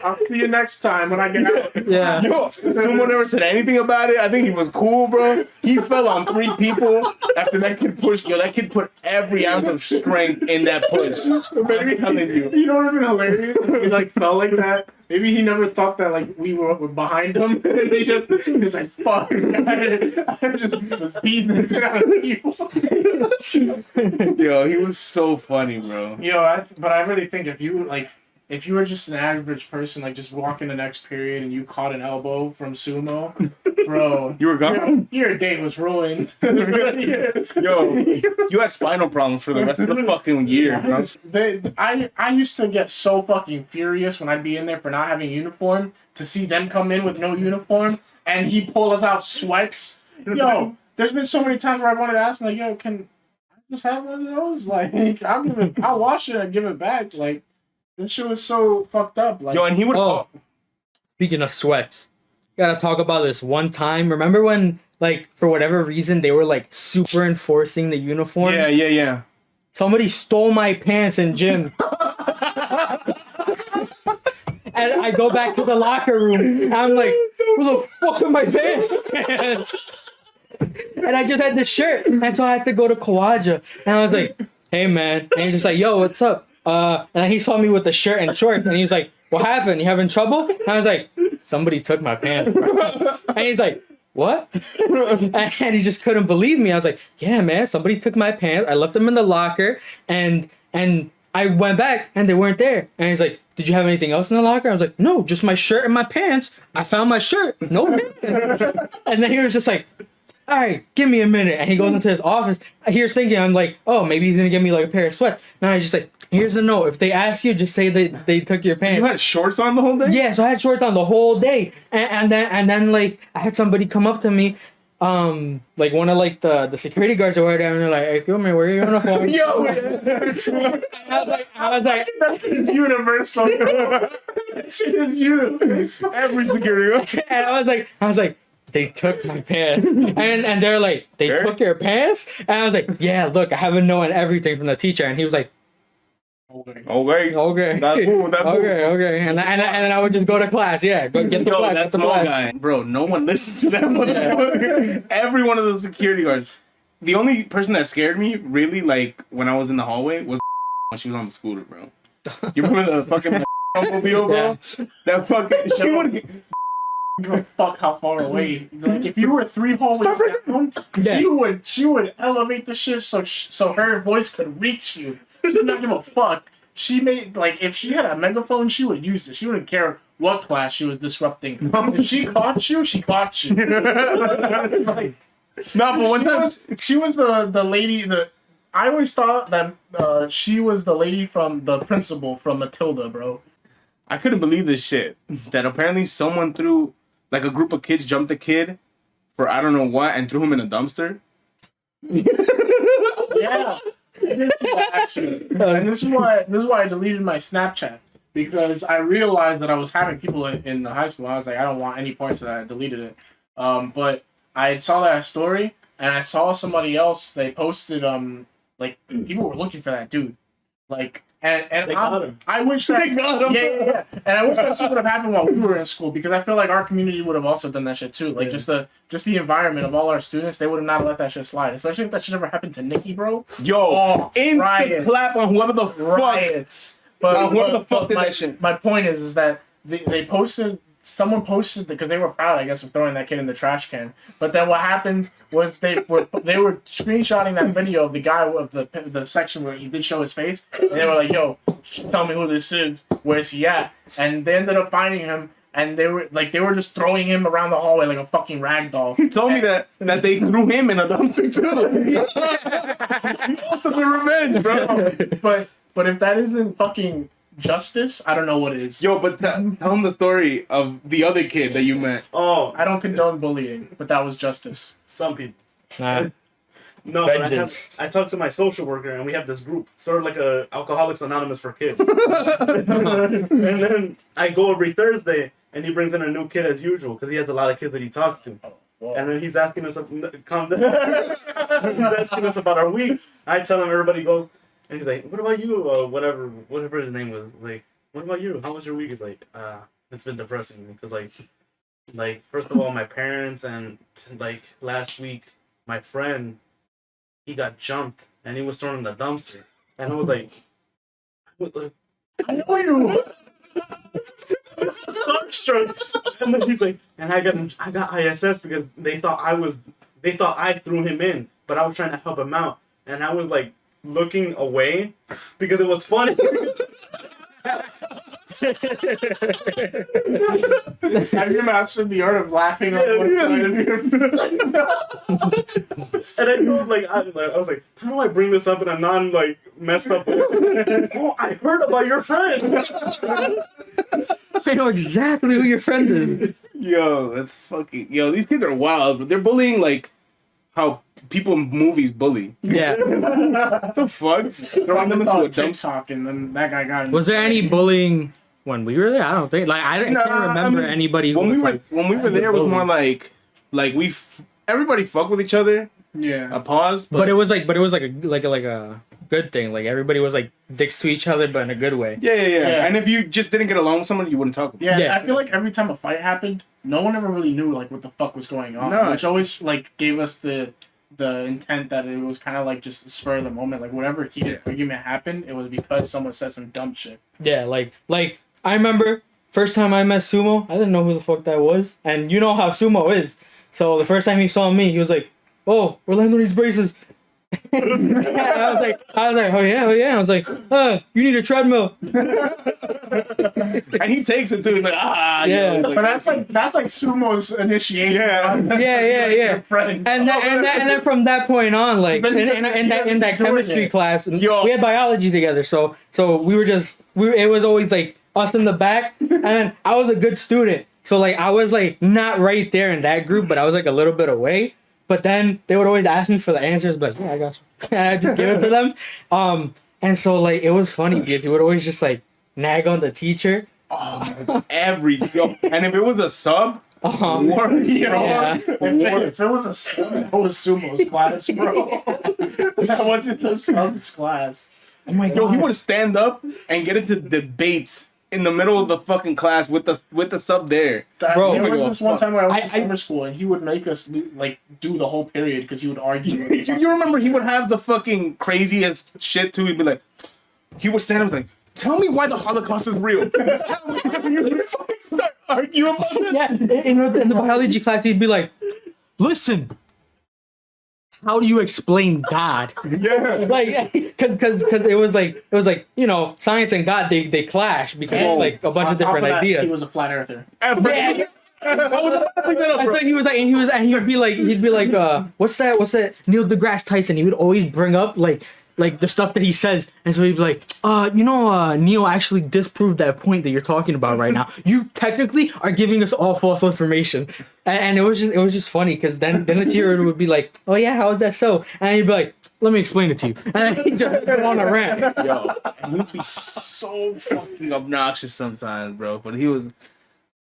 I'll see you next time when I get out. Yeah. Yo, someone never said anything about it. I think he was cool, bro. He fell on three people after that kid pushed. Yo, that kid put every ounce of strength in that push. I'm telling you. You know what would have been hilarious? He like felt like that. Maybe he never thought that like we were behind him. And he's like, fuck. I just was beating the shit out of people. Yo, he was so funny, bro. But I really think if you like if you were just an average person, like just walking the next period and you caught an elbow from sumo, bro, You were gone. your day was ruined. Yo, you had spinal problems for the rest of the fucking year, bro. I used to get so fucking furious when I'd be in there for not having a uniform to see them come in with no uniform and he pulls out sweats. Yo, there's been so many times where I wanted to ask him, like, yo, can I just have one of those? Like, I'll wash it and give it back. Like, this shit was so fucked up. Like, Yo, and he would. Speaking of sweats, gotta talk about this one time. Remember when, like, for whatever reason, they were like super enforcing the uniform? Yeah. Somebody stole my pants in gym. And I go back to the locker room and I'm like, where the fuck are my pants? And I just had this shirt. And so I had to go to Kawaja. And I was like, hey man. And he's just like, yo, what's up? And he saw me with the shirt and shorts and he was like, what happened? You having trouble? And I was like, somebody took my pants. And he's like, what? And he just couldn't believe me. I was like, yeah, man, somebody took my pants. I left them in the locker and I went back and they weren't there. And he's like, did you have anything else in the locker? I was like, no, just my shirt and my pants. I found my shirt. No pants. And then he was just like, all right, give me a minute. And he goes into his office. Here's thinking, I'm like, oh, maybe he's going to give me like a pair of sweats. And I just like, here's a note. If they ask you, just say that they took your pants. You had shorts on the whole day? Yeah, so I had shorts on the whole day. And then like, I had somebody come up to me, like one of like the security guards that were there, and they're like, hey, come here, where are your uniform? Yo, I was like, that is universal. That shit is universal. every security guard. and I was like, they took my pants. And they're like, they took your pants? And I was like, yeah, look, I haven't known everything from the teacher. And he was like, Okay. okay. That move. Okay. And then I would just go to class. Yeah, go get the Yo, class. that get the small class. guy. Bro, no one listens to that motherfucker. Every one of those security guards. The only person that scared me, really, like, when I was in the hallway, was when she was on the scooter, bro. You remember the fucking mobile, bro? Yeah. That fucking... She would... Give a fuck how far away. Like if you were 3 hallways down, Yeah. she would elevate the shit so her voice could reach you. She did not give a fuck. She made like if she had a megaphone, she would use it. She wouldn't care what class she was disrupting. If she caught you, she caught you. Like, No, but one time... she was the lady. I always thought that she was the lady from the principal from Matilda, bro. I couldn't believe this shit. That apparently someone threw... Like, a group of kids jumped a kid for I don't know what and threw him in a dumpster. Yeah. I did see that actually. And this is why I deleted my Snapchat. Because I realized that I was having people in the high school. I was like, I don't want any parts of that. I deleted it. But I saw that story and I saw somebody else, they posted like people were looking for that dude. Like and They got him. I wish that They got him. yeah. And I wish that shit would have happened while we were in school because I feel like our community would have also done that shit too. Like Yeah. just the environment of all our students, they would have not let that shit slide. Especially if that shit ever happened to Nikki, bro. Yo, instant riots. clap on whoever the fuck... Riots. But whoever the fuck did my, that shit. my point is that they posted. Someone posted because they were proud, I guess, of throwing that kid in the trash can. But then what happened was they were screenshotting that video of the guy of the section where he did show his face, and they were like, "Yo, tell me who this is. Where's he at?" And they ended up finding him, and they were just throwing him around the hallway like a fucking rag doll. He told me that they threw him in a dumpster too. Ultimate revenge, bro. But if that isn't fucking justice, I don't know what is. Yo, but tell him the story of the other kid that you met. Oh, I don't condone bullying, but that was justice. some people. Nah. No, but Vengeance. I talked to my social worker and we have this group, sort of like a Alcoholics Anonymous for kids. And then I go every Thursday and he brings in a new kid as usual because he has a lot of kids that he talks to. And then he's asking us, calm down. He's asking us about our week. I tell him everybody goes, and he's like, what about you? Whatever his name was. Like, what about you? How was your week? He's like, it's been depressing because like first of all, my parents and like last week, my friend, he got jumped and he was thrown in the dumpster. And I was like, I know you. starstruck. And then he's like, and I got ISS because they thought I threw him in, but I was trying to help him out. And I was like looking away because it was funny. I remember I stood the art of laughing on one side of your. And I told I was like, how do I bring this up in a non messed up way? Oh, I heard about your friend. I know exactly who your friend is. Yo, that's fucking. Yo, these kids are wild, but they're bullying like how people in movies bully. Yeah. What the fuck? Throwing them into a dump. TikTok, and then that guy got. Was there any bullying when we were there? I don't think. Like I can't remember anybody who When was we were like. when we were there, it was more like everybody fuck with each other. Yeah. A pause, But it was like a good thing. Like everybody was like dicks to each other, but in a good way. Yeah. And if you just didn't get along with someone, you wouldn't talk with them. Yeah, Yeah. I feel like every time a fight happened, no one ever really knew like what the fuck was going on. No. Which always like gave us the intent that it was kind of like just the spur of the moment. Like whatever heated argument happened, it was because someone said some dumb shit. Yeah, like I remember first time I met Sumo, I didn't know who the fuck that was, and you know how Sumo is. So the first time he saw me, he was like, "Oh, Orlando needs braces." I was like, oh yeah. I was like, you need a treadmill. And he takes it too. He's like, Yeah. yeah. But that's like Sumo's initiation. Yeah. Friend. And then from that point on, like in that chemistry class, and Yo. we had biology together. So it was always like us in the back, and then I was a good student. So like I was like not right there in that group, but I was like a little bit away. But then they would always ask me for the answers, but yeah, I got you. And I just give it to them. And so like it was funny because he would always just like nag on the teacher. And if it was a sub, war, Yeah. If it was a sub, that was Sumo's class, bro. That wasn't the sub's class. Oh my yo, he god. would stand up and get into debates in the middle of the fucking class with the sub there. Bro, There was this one time where I went to I- summer school and he would make us like do the whole period because he would argue. You remember he would have the fucking craziest shit too. He'd be like, he would stand up like, tell me why the Holocaust is real. You would fucking start arguing about this. Yeah, in the biology class, he'd be like, listen, how do you explain God? Yeah. Like, cause it was like, you know, science and God, they clash because it's like a bunch On of top different that, ideas. He was a flat earther. Yeah. I was about to bring that up, I bro. thought he was like, and he would be like, what's that? Neil deGrasse Tyson. He would always bring up like the stuff that he says, and so he'd be like, Neil actually disproved that point that you're talking about right now. You technically are giving us all false information, and it was just funny because then the teacher would be like, oh yeah, how is that so? And he'd be like, let me explain it to you, and then he'd just go on a rant. Yo, and he'd be so fucking obnoxious sometimes, bro. But he was,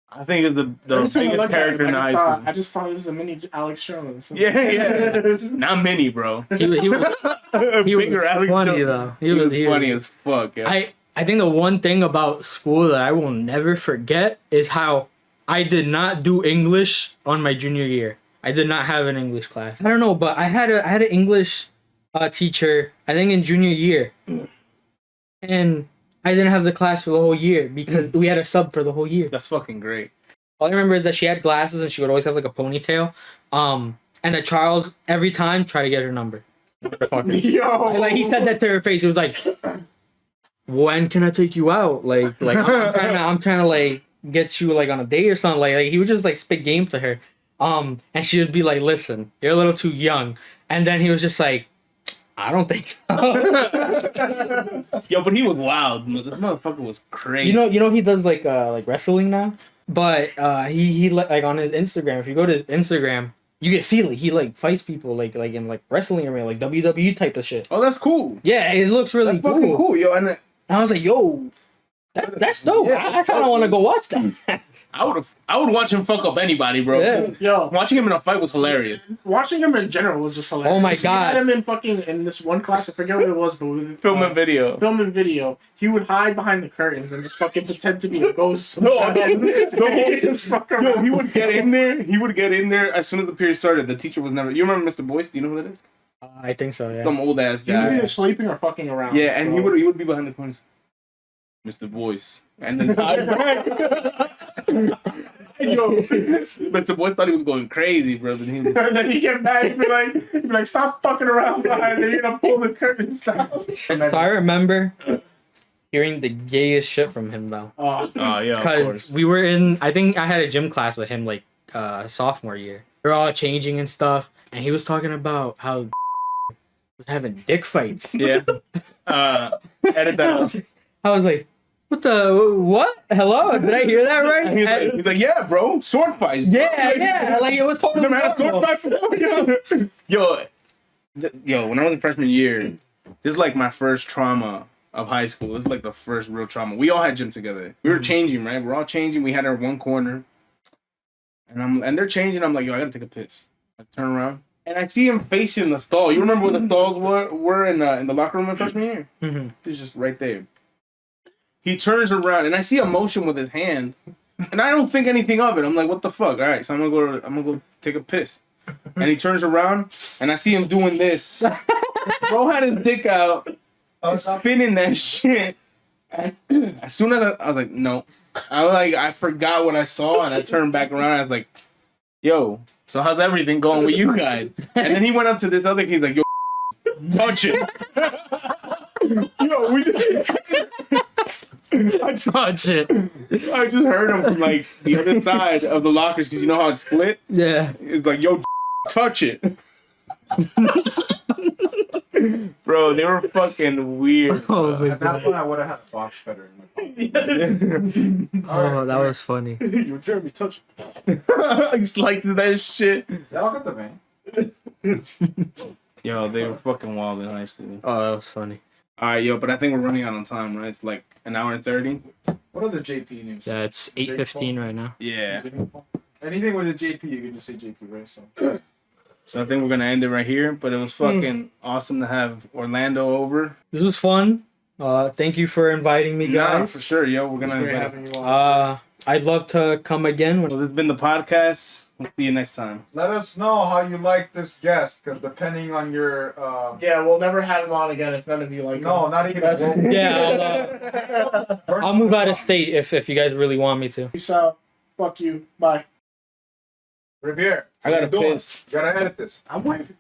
I think, is the Every time I biggest look at character him, in high school. I just thought this is a mini Alex Jones. Yeah. Not many, bro. He was Bigger Alex funny Jones. though. He was funny as fuck. Yeah. I think the one thing about school that I will never forget is how I did not do English on my junior year. I did not have an English class. I don't know, but I had an English teacher, I think in junior year. And I didn't have the class for the whole year because we had a sub for the whole year. That's fucking great. All I remember is that she had glasses and she would always have like a ponytail. And that Charles every time tried to get her number. Yo, Like he said that to her face. It was like, when can I take you out? Like I'm trying to like get you like on a date or something. Like he would just like spit game to her. And she would be like, listen, you're a little too young. And then he was just like, I don't think so. Yo, but he was wild. This motherfucker was crazy. You know he does like wrestling now. But he like on his Instagram. If you go to his Instagram, you get see like he like fights people like in like wrestling arena, like WWE type of shit. Oh, that's cool. Yeah, it looks really That's fucking cool, yo. And I was like, yo, that's dope. Yeah, I kind of want to go watch that. I would watch him fuck up anybody, bro. Yeah. yo, Watching him in a fight was hilarious. watching him in general was just hilarious. Oh my We God. had him in this one class. I forget what it was, but with Film and video. Film and video. He would hide behind the curtains and just fucking pretend to be a ghost. No, Just fuck around. Yo, he would get in there. He would get in there as soon as the period started. The teacher was never. You remember Mr. Boyce? Do you know who that is? I think so. Yeah. Some old ass He was guy. either sleeping or fucking around. Yeah, and bro. he would be behind the corners. Mr. Boyce, and then hide back. Yo, Mr. Boyce thought he was going crazy, bro. But he was, And then he'd get mad. He'd be like, stop fucking around behind there. You're gonna pull the curtains down. So I remember hearing the gayest shit from him though. Oh, Oh yeah, of Because course. we were in, I think I had a gym class with him like sophomore year. We were all changing and stuff, and he was talking about how was having dick fights. Yeah. Edit that out. I was like, what? Hello? Did I hear that right? He's like, yeah, bro, sword fights. Yeah. Like it was totally Never had a sword normal. fight before. Yo, when I was in freshman year, this is like my first trauma of high school. This is like the first real trauma. We all had gym together. We were changing, right? We're all changing. We had our one corner, and they're changing. I'm like, yo, I gotta take a piss. I turn around and I see him facing the stall. You remember where the stalls were in the locker room in freshman year? Mm-hmm. He's just right there. He turns around and I see a motion with his hand, and I don't think anything of it. I'm like, what the fuck? All right, so I'm gonna go take a piss. And he turns around and I see him doing this. Bro had his dick out, spinning that shit. And as soon as I was like, no. I forgot what I saw and I turned back around. And I was like, yo, so how's everything going with you guys? And then he went up to this other kid. He's like, yo, touch it. Yo, we just Touch it. I just heard him from like the other side of the lockers because you know how it's split. Yeah. It's like, yo, touch it. Bro, they were fucking weird. Oh, my At that God. point, I would have had a box cutter in my pocket. Oh, that was funny. You Jeremy, touch. I just liked that shit. Yeah, I'll get the van. Yo, they were fucking wild in high school. Oh, that was funny. All right, yo, but I think we're running out on time, right? It's like an hour and 30. What are the JP names? Yeah, it's 8:15 right now. Yeah. Anything with a JP, you can just say JP, right? So. So I think we're gonna end it right here. But it was fucking awesome to have Orlando over. This was fun. Thank you for inviting me, Nah, guys. for sure, yo. We're gonna. great having you on. I'd love to come again. So this has been the podcast. We'll see you next time. Let us know how you like this guest, because depending on your Yeah, we'll never have him on again if none of you like no, him. not even That's- Yeah, I'll move out of state if you guys really want me to. Peace out. Fuck you. Bye. Riviere. I gotta what you doing? piss. You gotta edit this. I'm waiting.